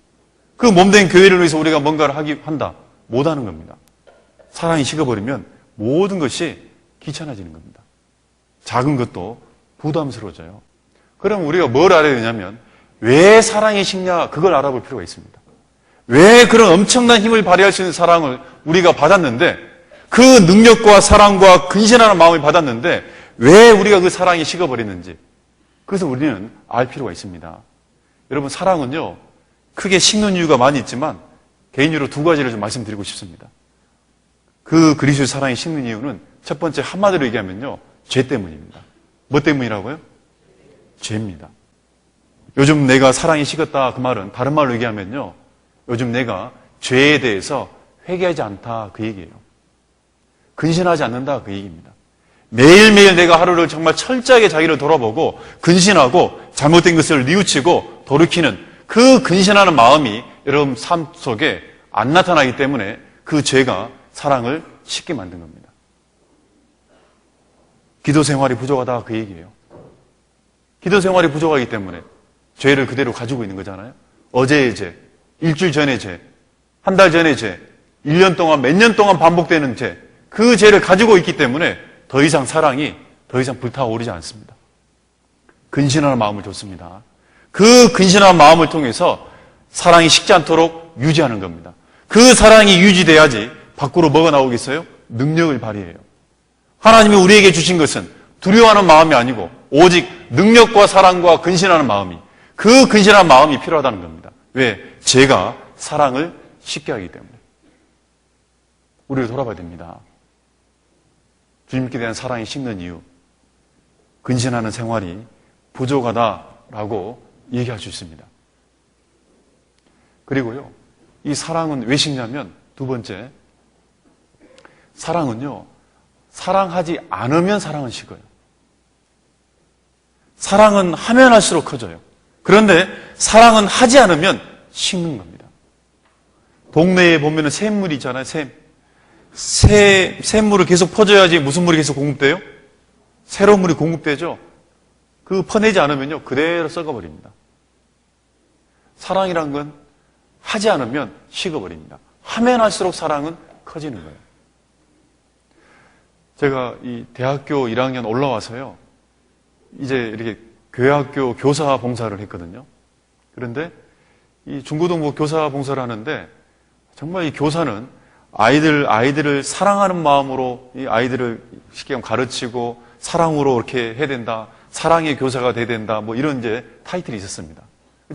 그 몸된 교회를 위해서 우리가 뭔가를 한다. 못하는 겁니다. 사랑이 식어버리면 모든 것이 귀찮아지는 겁니다. 작은 것도 부담스러워져요. 그럼 우리가 뭘 알아야 되냐면 왜 사랑이 식냐 그걸 알아볼 필요가 있습니다. 왜 그런 엄청난 힘을 발휘할 수 있는 사랑을 우리가 받았는데 그 능력과 사랑과 근신하는 마음을 받았는데 왜 우리가 그 사랑이 식어버리는지 그래서 우리는 알 필요가 있습니다. 여러분 사랑은요 크게 식는 이유가 많이 있지만 개인적으로 두 가지를 좀 말씀드리고 싶습니다. 그 그리스도의 사랑이 식는 이유는 첫 번째 한마디로 얘기하면요 죄 때문입니다. 뭐 때문이라고요? 죄입니다. 요즘 내가 사랑이 식었다 그 말은 다른 말로 얘기하면요 요즘 내가 죄에 대해서 회개하지 않다 그 얘기예요. 근신하지 않는다 그 얘기입니다. 매일매일 내가 하루를 정말 철저하게 자기를 돌아보고 근신하고 잘못된 것을 뉘우치고 돌이키는 그 근신하는 마음이 여러분 삶 속에 안 나타나기 때문에 그 죄가 사랑을 식게 만든 겁니다. 기도 생활이 부족하다 그 얘기예요. 기도 생활이 부족하기 때문에 죄를 그대로 가지고 있는 거잖아요. 어제의 죄, 일주일 전의 죄, 한 달 전의 죄, 1년 동안 몇 년 동안 반복되는 죄, 그 죄를 가지고 있기 때문에 더 이상 사랑이 더 이상 불타오르지 않습니다. 근신하는 마음을 줬습니다. 그 근신한 마음을 통해서 사랑이 식지 않도록 유지하는 겁니다. 그 사랑이 유지돼야지 밖으로 뭐가 나오겠어요? 능력을 발휘해요. 하나님이 우리에게 주신 것은 두려워하는 마음이 아니고 오직 능력과 사랑과 근신하는 마음이 그 근신한 마음이 필요하다는 겁니다. 왜? 죄가 사랑을 식게 하기 때문에. 우리를 돌아봐야 됩니다. 주님께 대한 사랑이 식는 이유, 근신하는 생활이 부족하다라고 얘기할 수 있습니다. 그리고요, 이 사랑은 왜 식냐면, 두 번째, 사랑은요, 사랑하지 않으면 사랑은 식어요. 사랑은 하면 할수록 커져요. 그런데 사랑은 하지 않으면 식는 겁니다. 동네에 보면은 샘물이 있잖아요, 샘물을 계속 퍼줘야지 무슨 물이 계속 공급돼요? 새로운 물이 공급되죠? 그 퍼내지 않으면요, 그대로 썩어버립니다. 사랑이란 건 하지 않으면 식어버립니다. 하면 할수록 사랑은 커지는 거예요. 제가 이 대학교 1학년 올라와서요, 이제 이렇게 교회학교 교사 봉사를 했거든요. 그런데 이 중고등부 교사 봉사를 하는데 정말 이 교사는 아이들을 사랑하는 마음으로 이 아이들을 쉽게 가르치고 사랑으로 이렇게 해야 된다. 사랑의 교사가 돼야 된다. 뭐 이런 이제 타이틀이 있었습니다.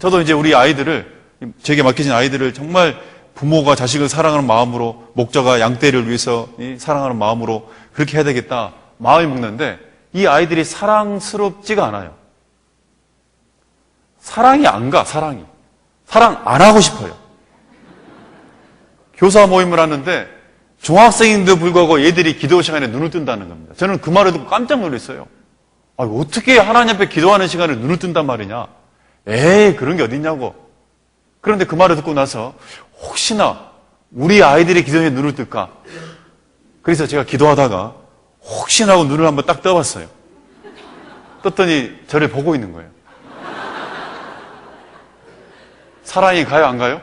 저도 이제 우리 아이들을, 제게 맡겨진 아이들을 정말 부모가 자식을 사랑하는 마음으로, 목자가 양떼를 위해서 사랑하는 마음으로 그렇게 해야 되겠다 마음이 먹는데, 이 아이들이 사랑스럽지가 않아요. 사랑이 안 가, 사랑이. 사랑 안 하고 싶어요. 교사 모임을 하는데 중학생인데도 불구하고 얘들이 기도 시간에 눈을 뜬다는 겁니다. 저는 그 말을 듣고 깜짝 놀랐어요. 어떻게 하나님 앞에 기도하는 시간에 눈을 뜬단 말이냐. 에이, 그런 게 어딨냐고. 그런데 그 말을 듣고 나서 혹시나 우리 아이들이 기도에 눈을 뜰까. 그래서 제가 기도하다가 혹시나 하고 눈을 한번 딱 떠봤어요. 떴더니 저를 보고 있는 거예요. 사랑이 가요, 안 가요?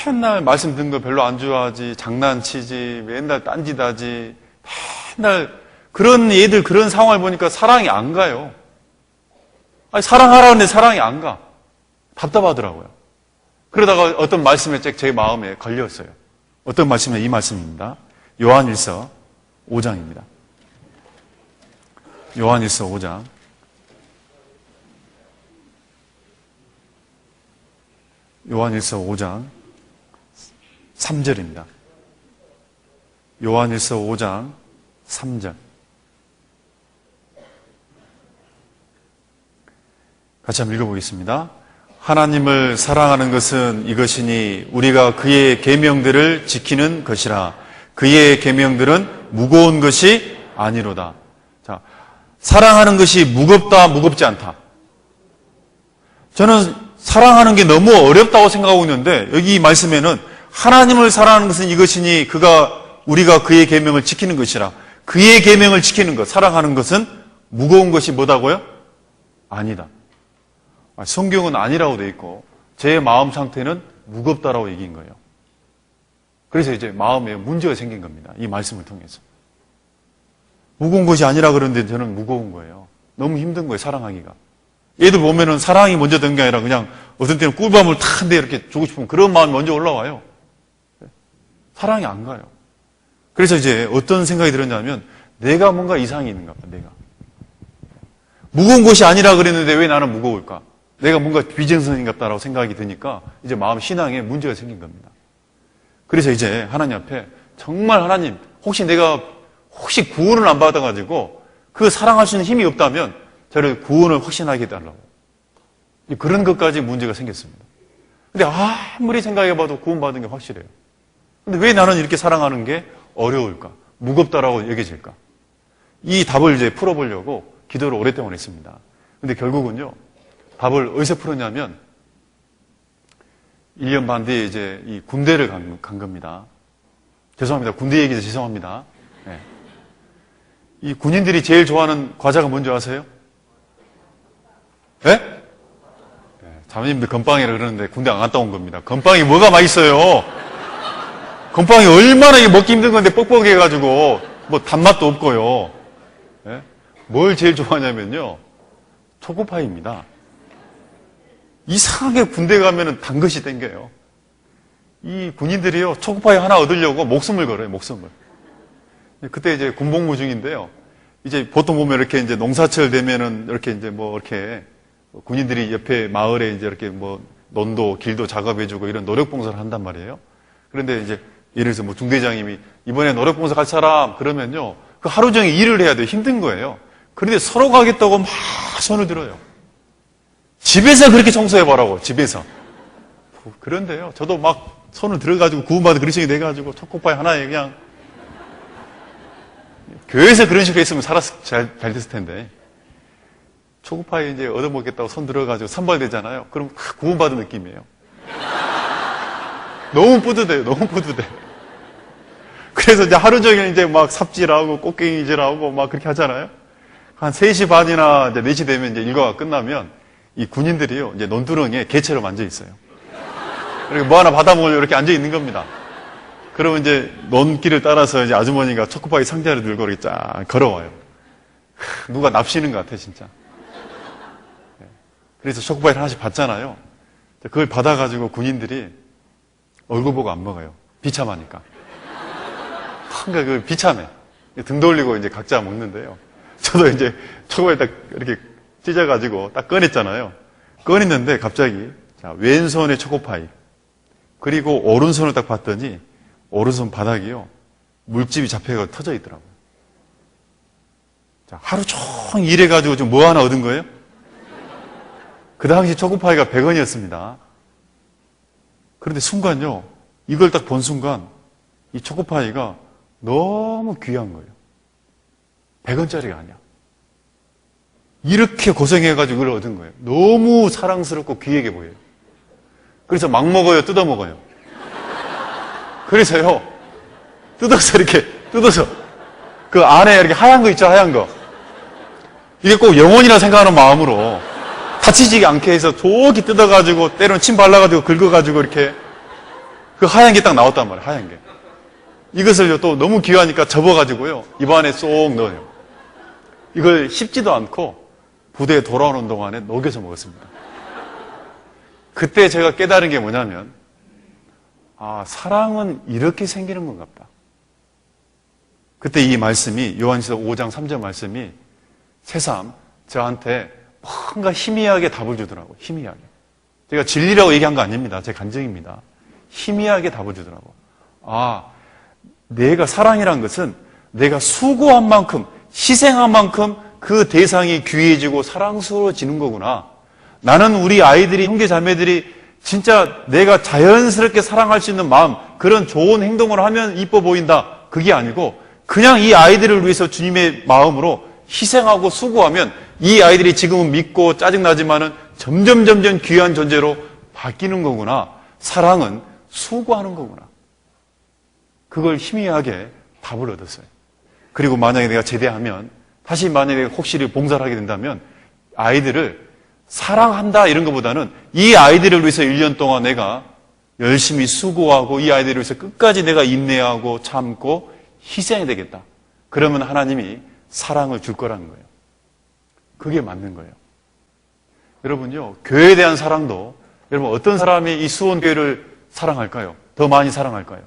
맨날 말씀 듣는 거 별로 안 좋아하지, 장난치지, 맨날 딴짓하지, 맨날 그런 얘들, 그런 상황을 보니까 사랑이 안 가요. 아니, 사랑하라는데 사랑이 안 가. 답답하더라고요. 그러다가 어떤 말씀에 제 마음에 걸렸어요. 어떤 말씀이냐, 이 말씀입니다. 요한일서 5장입니다. 요한일서 5장. 요한일서 5장 3절입니다. 요한일서 5장 3절. 같이 한번 읽어보겠습니다. 하나님을 사랑하는 것은 이것이니 우리가 그의 계명들을 지키는 것이라. 그의 계명들은 무거운 것이 아니로다. 자, 사랑하는 것이 무겁다, 무겁지 않다. 저는 사랑하는 게 너무 어렵다고 생각하고 있는데, 여기 이 말씀에는 하나님을 사랑하는 것은 이것이니 우리가 그의 계명을 지키는 것이라. 그의 계명을 지키는 것, 사랑하는 것은 무거운 것이 뭐다고요? 아니다. 성경은 아니라고 돼 있고 제 마음 상태는 무겁다라고 얘기인 거예요. 그래서 이제 마음에 문제가 생긴 겁니다. 이 말씀을 통해서. 무거운 것이 아니라 그러는데 저는 무거운 거예요. 너무 힘든 거예요, 사랑하기가. 얘들 보면은 사랑이 먼저 든 게 아니라 그냥 어떤 때는 꿀밤을 탁한데 이렇게 주고 싶으면 그런 마음이 먼저 올라와요. 사랑이 안 가요. 그래서 이제 어떤 생각이 들었냐면 내가 뭔가 이상이 있는가 봐, 내가. 무거운 것이 아니라 그랬는데 왜 나는 무거울까? 내가 뭔가 비정상인 것 같다라고 생각이 드니까 이제 마음 신앙에 문제가 생긴 겁니다. 그래서 이제 하나님 앞에 정말 하나님, 혹시 내가 구원을 안 받아가지고 그 사랑할 수 있는 힘이 없다면 저를 구원을 확신하게 해달라고. 그런 것까지 문제가 생겼습니다. 근데 아무리 생각해봐도 구원받은 게 확실해요. 근데 왜 나는 이렇게 사랑하는 게 어려울까? 무겁다라고 여겨질까? 이 답을 이제 풀어보려고 기도를 오랫동안 했습니다. 근데 결국은요, 답을 어디서 풀었냐면 1년 반 뒤에 이제 이 군대를 간 겁니다. 죄송합니다. 군대 얘기해서 죄송합니다. 네. 이 군인들이 제일 좋아하는 과자가 뭔지 아세요? 네? 네, 자매님들 건빵이라 그러는데 군대 안 갔다 온 겁니다. 건빵이 뭐가 맛있어요? 건빵이 얼마나 먹기 힘든 건데 뻑뻑해가지고 뭐 단맛도 없고요. 네? 뭘 제일 좋아하냐면요, 초코파이입니다. 이상하게 군대 가면은 단 것이 땡겨요. 이 군인들이요, 초코파이 하나 얻으려고 목숨을 걸어요, 목숨을. 그때 이제 군복무 중인데요. 이제 보통 보면 이렇게 이제 농사철 되면은 이렇게 이제 뭐 이렇게 군인들이 옆에 마을에 이제 이렇게 뭐 논도, 길도 작업해주고 이런 노력봉사를 한단 말이에요. 그런데 이제 예를 들어서 뭐 중대장님이 이번에 노력봉사 갈 사람 그러면요, 그 하루 종일 일을 해야 돼요. 힘든 거예요. 그런데 서로 가겠다고 막 손을 들어요. 집에서 그렇게 청소해보라고, 집에서. 그런데요. 저도 막 손을 들어가지고 구원받은 그리스도인이 돼가지고 초코파이 하나에 그냥 교회에서 그런 식으로 했으면 잘 됐을 텐데 초코파이 이제 얻어먹겠다고 손 들어가지고 산발되잖아요. 그럼 구원받은 느낌이에요. 너무 뿌듯해요. 너무 뿌듯해. 그래서 이제 하루 종일 이제 막 삽질하고 꽃갱이질하고 막 그렇게 하잖아요. 한 3시 반이나 이제 4시 되면 이제 일과가 끝나면 이 군인들이요, 이제 논두렁에 개처럼 앉아 있어요. 이렇게 뭐 하나 받아먹으려고 이렇게 앉아 있는 겁니다. 그러면 이제 논길을 따라서 이제 아주머니가 초코파이 상자를 들고 이렇게 쫙 걸어와요. 누가 납치는 것 같아, 진짜. 그래서 초코파이를 하나씩 받잖아요. 그걸 받아가지고 군인들이 얼굴 보고 안 먹어요. 비참하니까. 뭔가 그 비참해. 등 돌리고 이제 각자 먹는데요. 저도 이제 초코파이 딱 이렇게 찢어가지고 딱 꺼냈잖아요. 꺼냈는데 갑자기 자, 왼손에 초코파이 그리고 오른손을 딱 봤더니 오른손 바닥이요. 물집이 잡혀가 터져 있더라고요. 자, 하루 종일 일해가지고 좀 뭐 하나 얻은 거예요? 그 당시 초코파이가 100원이었습니다. 그런데 순간요. 이걸 딱 본 순간 이 초코파이가 너무 귀한 거예요. 100원짜리가 아니야. 이렇게 고생해가지고 이걸 얻은 거예요. 너무 사랑스럽고 귀하게 보여요. 그래서 막 먹어요, 뜯어 먹어요. 그래서요, 뜯어서 그 안에 이렇게 하얀 거 있죠, 하얀 거. 이게 꼭 영혼이라 생각하는 마음으로 다치지 않게 해서 좋게 뜯어가지고 때로는 침 발라가지고 긁어가지고 이렇게 그 하얀 게 딱 나왔단 말이에요, 하얀 게. 이것을 또 너무 귀하니까 접어가지고요, 입안에 쏙 넣어요. 이걸 씹지도 않고 부대에 돌아오는 동안에 녹여서 먹었습니다. 그때 제가 깨달은 게 뭐냐면, 아, 사랑은 이렇게 생기는 건가 보다. 그때 이 말씀이, 요한일서 5장 3절 말씀이 새삼 저한테 뭔가 희미하게 답을 주더라고요. 희미하게. 제가 진리라고 얘기한 거 아닙니다. 제 간증입니다. 희미하게 답을 주더라고요. 아, 내가 사랑이란 것은 내가 수고한 만큼, 희생한 만큼 그 대상이 귀해지고 사랑스러워지는 거구나. 나는 우리 아이들이, 형제 자매들이 진짜 내가 자연스럽게 사랑할 수 있는 마음, 그런 좋은 행동을 하면 이뻐 보인다. 그게 아니고 그냥 이 아이들을 위해서 주님의 마음으로 희생하고 수고하면 이 아이들이 지금은 믿고 짜증나지만은 점점 귀한 존재로 바뀌는 거구나. 사랑은 수고하는 거구나. 그걸 희미하게 답을 얻었어요. 그리고 만약에 내가 제대하면 다시 만약에 혹시 봉사를 하게 된다면 아이들을 사랑한다 이런 것보다는 이 아이들을 위해서 1년 동안 내가 열심히 수고하고 이 아이들을 위해서 끝까지 내가 인내하고 참고 희생이 되겠다. 그러면 하나님이 사랑을 줄 거라는 거예요. 그게 맞는 거예요. 여러분요, 교회에 대한 사랑도 여러분 어떤 사람이 이 수원교회를 사랑할까요? 더 많이 사랑할까요?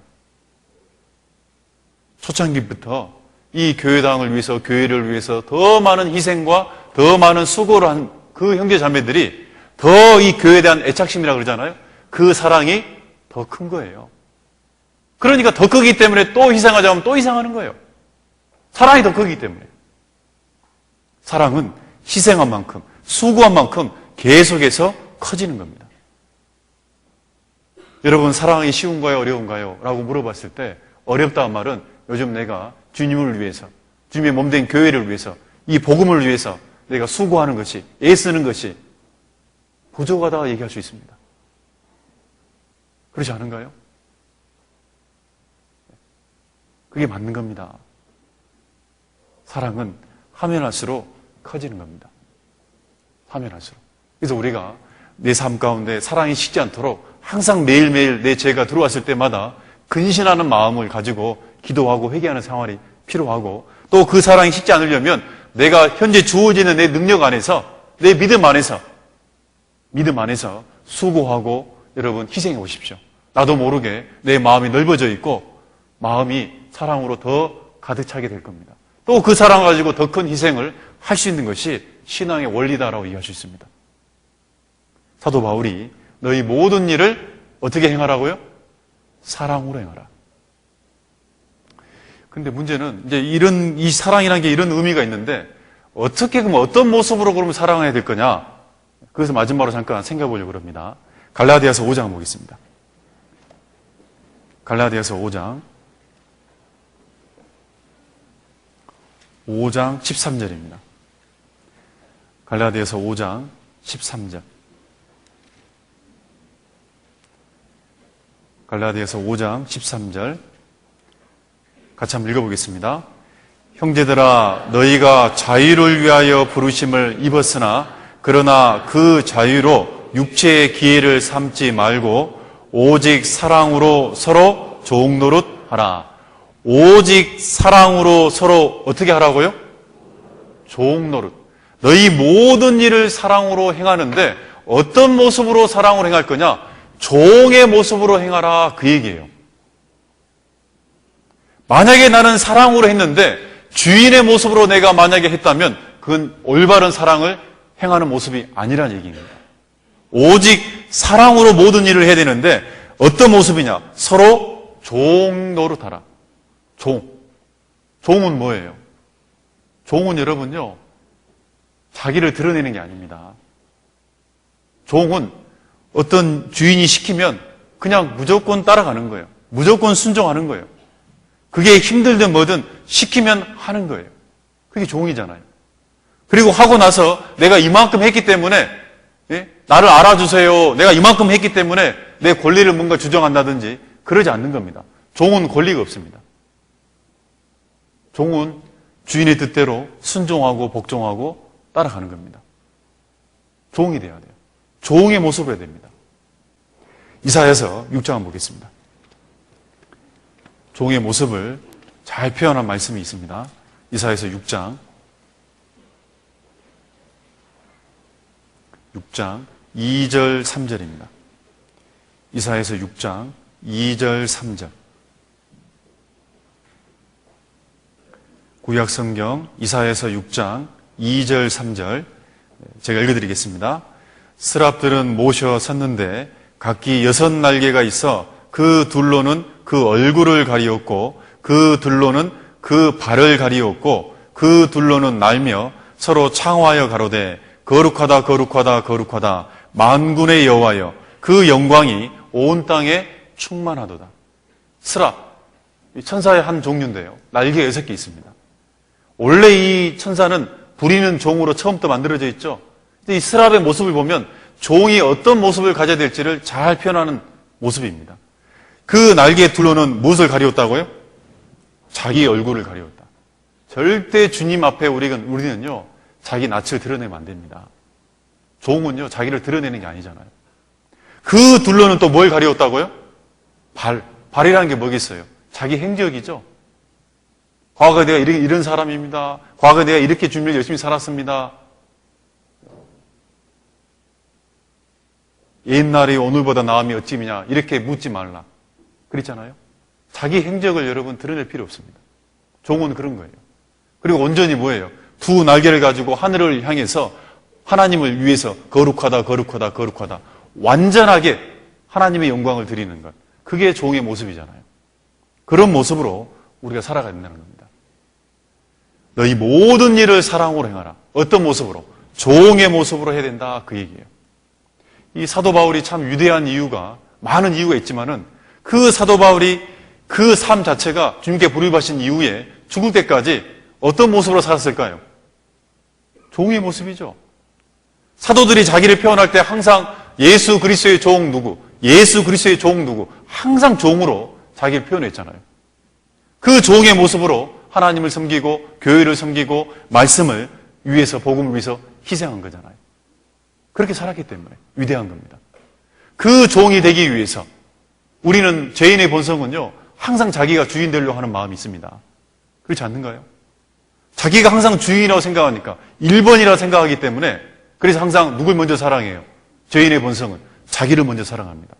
초창기부터 이 교회당을 위해서, 교회를 위해서 더 많은 희생과 더 많은 수고를 한 그 형제 자매들이 더 이 교회에 대한 애착심이라고 그러잖아요. 그 사랑이 더 큰 거예요. 그러니까 더 크기 때문에 또 희생하자 하면 또 희생하는 거예요. 사랑이 더 크기 때문에. 사랑은 희생한 만큼, 수고한 만큼 계속해서 커지는 겁니다. 여러분, 사랑하기 쉬운가요? 어려운가요? 라고 물어봤을 때 어렵다는 말은 요즘 내가 주님을 위해서, 주님의 몸된 교회를 위해서, 이 복음을 위해서 내가 수고하는 것이, 애쓰는 것이 부족하다고 얘기할 수 있습니다. 그렇지 않은가요? 그게 맞는 겁니다. 사랑은 하면 할수록 커지는 겁니다. 하면 할수록. 그래서 우리가 내 삶 가운데 사랑이 식지 않도록 항상 매일매일 내 죄가 들어왔을 때마다 근신하는 마음을 가지고 기도하고 회개하는 생활이 필요하고 또 그 사랑이 식지 않으려면 내가 현재 주어지는 내 능력 안에서 내 믿음 안에서 수고하고 여러분 희생해 보십시오. 나도 모르게 내 마음이 넓어져 있고 마음이 사랑으로 더 가득 차게 될 겁니다. 또 그 사랑 가지고 더 큰 희생을 할 수 있는 것이 신앙의 원리다라고 얘기할 수 있습니다. 사도 바울이 너희 모든 일을 어떻게 행하라고요? 사랑으로 행하라. 근데 문제는 이제 이 사랑이라는 게 이런 의미가 있는데 어떻게 그러면 어떤 모습으로 그러면 사랑해야 될 거냐? 그래서 마지막으로 잠깐 생각해 보려고 합니다. 갈라디아서 5장 보겠습니다. 갈라디아서 5장 13절입니다. 갈라디아서 5장 13절. 갈라디아서 5장 13절. 같이 한번 읽어보겠습니다. 형제들아, 너희가 자유를 위하여 부르심을 입었으나 그러나 그 자유로 육체의 기회를 삼지 말고 오직 사랑으로 서로 종노릇하라. 오직 사랑으로 서로 어떻게 하라고요? 종노릇. 너희 모든 일을 사랑으로 행하는데 어떤 모습으로 사랑으로 행할 거냐? 종의 모습으로 행하라, 그 얘기예요. 만약에 나는 사랑으로 했는데 주인의 모습으로 내가 만약에 했다면 그건 올바른 사랑을 행하는 모습이 아니란 얘기입니다. 오직 사랑으로 모든 일을 해야 되는데 어떤 모습이냐? 서로 종노릇하라. 종은 뭐예요? 종은 여러분요, 자기를 드러내는 게 아닙니다. 종은 어떤 주인이 시키면 그냥 무조건 따라가는 거예요. 무조건 순종하는 거예요. 그게 힘들든 뭐든 시키면 하는 거예요. 그게 종이잖아요. 그리고 하고 나서 내가 이만큼 했기 때문에 나를 알아주세요. 내가 이만큼 했기 때문에 내 권리를 뭔가 주장한다든지 그러지 않는 겁니다. 종은 권리가 없습니다. 종은 주인의 뜻대로 순종하고 복종하고 따라가는 겁니다. 종이 돼야 돼요. 종의 모습으로 해야 됩니다. 이사야서 6장 한번 보겠습니다. 종의 모습을 잘 표현한 말씀이 있습니다. 이사야서 6장 2절 3절입니다. 이사야서 6장 2절 3절. 구약성경 이사야서 6장 2절 3절 제가 읽어드리겠습니다. 스랍들은 모셔 섰는데 각기 6날개가 있어 그 둘로는 그 얼굴을 가리었고 그 둘로는 그 발을 가리었고 그 둘로는 날며 서로 창화하여 가로되 거룩하다 거룩하다 거룩하다 만군의 여호와여 그 영광이 온 땅에 충만하도다. 스랍, 천사의 한 종류인데요. 날개가 6개 있습니다. 원래 이 천사는 부리는 종으로 처음부터 만들어져 있죠. 이 스랍의 모습을 보면 종이 어떤 모습을 가져야 될지를 잘 표현하는 모습입니다. 그 날개의 둘로는 무엇을 가리웠다고요? 자기 얼굴을 가리웠다. 절대 주님 앞에 우리는요, 자기 낯을 드러내면 안 됩니다. 종은요, 자기를 드러내는 게 아니잖아요. 그 둘로는 또 뭘 가리웠다고요? 발이라는 게 뭐겠어요? 자기 행적이죠. 과거에 내가 이런 사람입니다. 과거에 내가 이렇게 주님을 열심히 살았습니다. 옛날이 오늘보다 나음이 어찌미냐 이렇게 묻지 말라. 그랬잖아요. 자기 행적을 여러분 드러낼 필요 없습니다. 종은 그런 거예요. 그리고 온전히 뭐예요? 두 날개를 가지고 하늘을 향해서 하나님을 위해서 거룩하다 거룩하다 거룩하다 완전하게 하나님의 영광을 드리는 것. 그게 종의 모습이잖아요. 그런 모습으로 우리가 살아가야 된다는 겁니다. 너희 모든 일을 사랑으로 행하라. 어떤 모습으로? 종의 모습으로 해야 된다. 그 얘기예요. 이 사도 바울이 참 위대한 이유가 많은 이유가 있지만은 그 사도 바울이 그 삶 자체가 주님께 부름받으신 이후에 죽을 때까지 어떤 모습으로 살았을까요? 종의 모습이죠. 사도들이 자기를 표현할 때 항상 예수 그리스도의 종 누구, 예수 그리스도의 종 누구, 항상 종으로 자기를 표현했잖아요. 그 종의 모습으로 하나님을 섬기고 교회를 섬기고 말씀을 위해서 복음을 위해서 희생한 거잖아요. 그렇게 살았기 때문에 위대한 겁니다. 그 종이 되기 위해서 우리는 죄인의 본성은요, 항상 자기가 주인 되려고 하는 마음이 있습니다. 그렇지 않는가요? 자기가 항상 주인이라고 생각하니까 1번이라고 생각하기 때문에 그래서 항상 누굴 먼저 사랑해요? 죄인의 본성은 자기를 먼저 사랑합니다.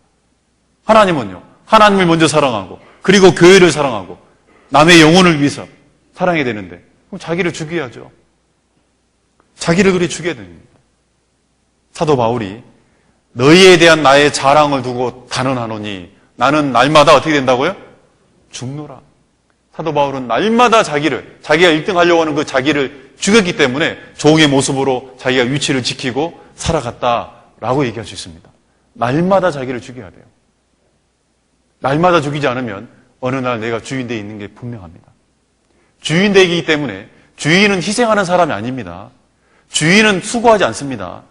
하나님은요, 하나님을 먼저 사랑하고 그리고 교회를 사랑하고 남의 영혼을 위해서 사랑해야 되는데 그럼 자기를 죽여야죠. 자기를 그리 죽여야 됩니다. 사도 바울이 너희에 대한 나의 자랑을 두고 단언하노니 나는 날마다 어떻게 된다고요? 죽노라. 사도 바울은 날마다 자기가 1등 하려고 하는 그 자기를 죽였기 때문에 종의 모습으로 자기가 위치를 지키고 살아갔다라고 얘기할 수 있습니다. 날마다 자기를 죽여야 돼요. 날마다 죽이지 않으면 어느 날 내가 주인되어 있는 게 분명합니다. 주인되기 때문에 주인은 희생하는 사람이 아닙니다. 주인은 수고하지 않습니다.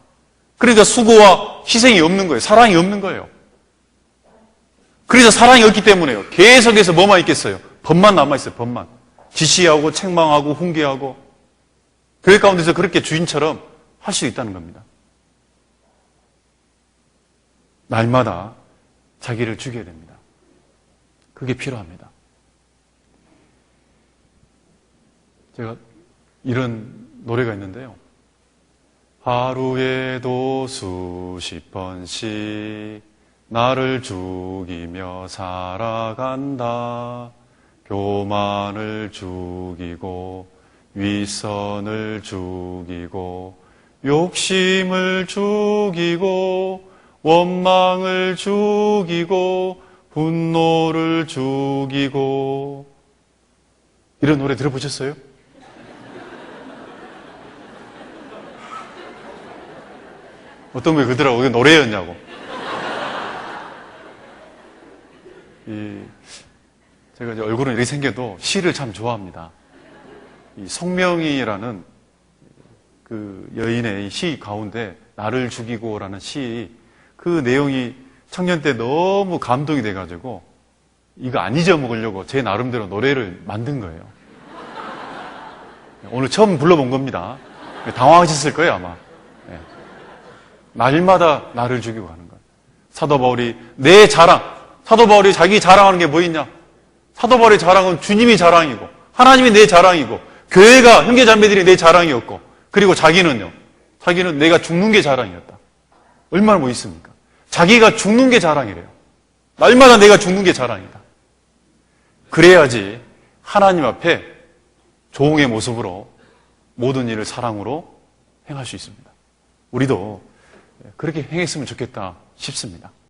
그러니까 수고와 희생이 없는 거예요. 사랑이 없는 거예요. 그래서 사랑이 없기 때문에요. 계속해서 뭐만 있겠어요? 법만 남아있어요. 법만. 지시하고 책망하고 훈계하고 그 가운데서 그렇게 주인처럼 할 수 있다는 겁니다. 날마다 자기를 죽여야 됩니다. 그게 필요합니다. 제가 이런 노래가 있는데요. 하루에도 수십 번씩 나를 죽이며 살아간다. 교만을 죽이고 윗선을 죽이고 욕심을 죽이고 원망을 죽이고 분노를 죽이고. 이런 노래 들어보셨어요? 어떤 분이 그러더라고요. 이게 노래였냐고. 제가 이제 얼굴은 이렇게 생겨도 시를 참 좋아합니다. 이 송명이라는 그 여인의 시 가운데 나를 죽이고라는 시, 그 내용이 청년 때 너무 감동이 돼가지고 이거 안 잊어먹으려고 제 나름대로 노래를 만든 거예요. 오늘 처음 불러본 겁니다. 당황하셨을 거예요, 아마. 네. 날마다 나를 죽이고 가는 거예요. 사도 바울이 내 자랑, 사도 바울이 자기 자랑하는 게 뭐 있냐? 사도 바울의 자랑은 주님이 자랑이고 하나님이 내 자랑이고 교회가 형제자매들이 내 자랑이었고 그리고 자기는요. 자기는 내가 죽는 게 자랑이었다. 얼마나 멋있습니까? 자기가 죽는 게 자랑이래요. 날마다 내가 죽는 게 자랑이다. 그래야지 하나님 앞에 종의 모습으로 모든 일을 사랑으로 행할 수 있습니다. 우리도 그렇게 행했으면 좋겠다 싶습니다.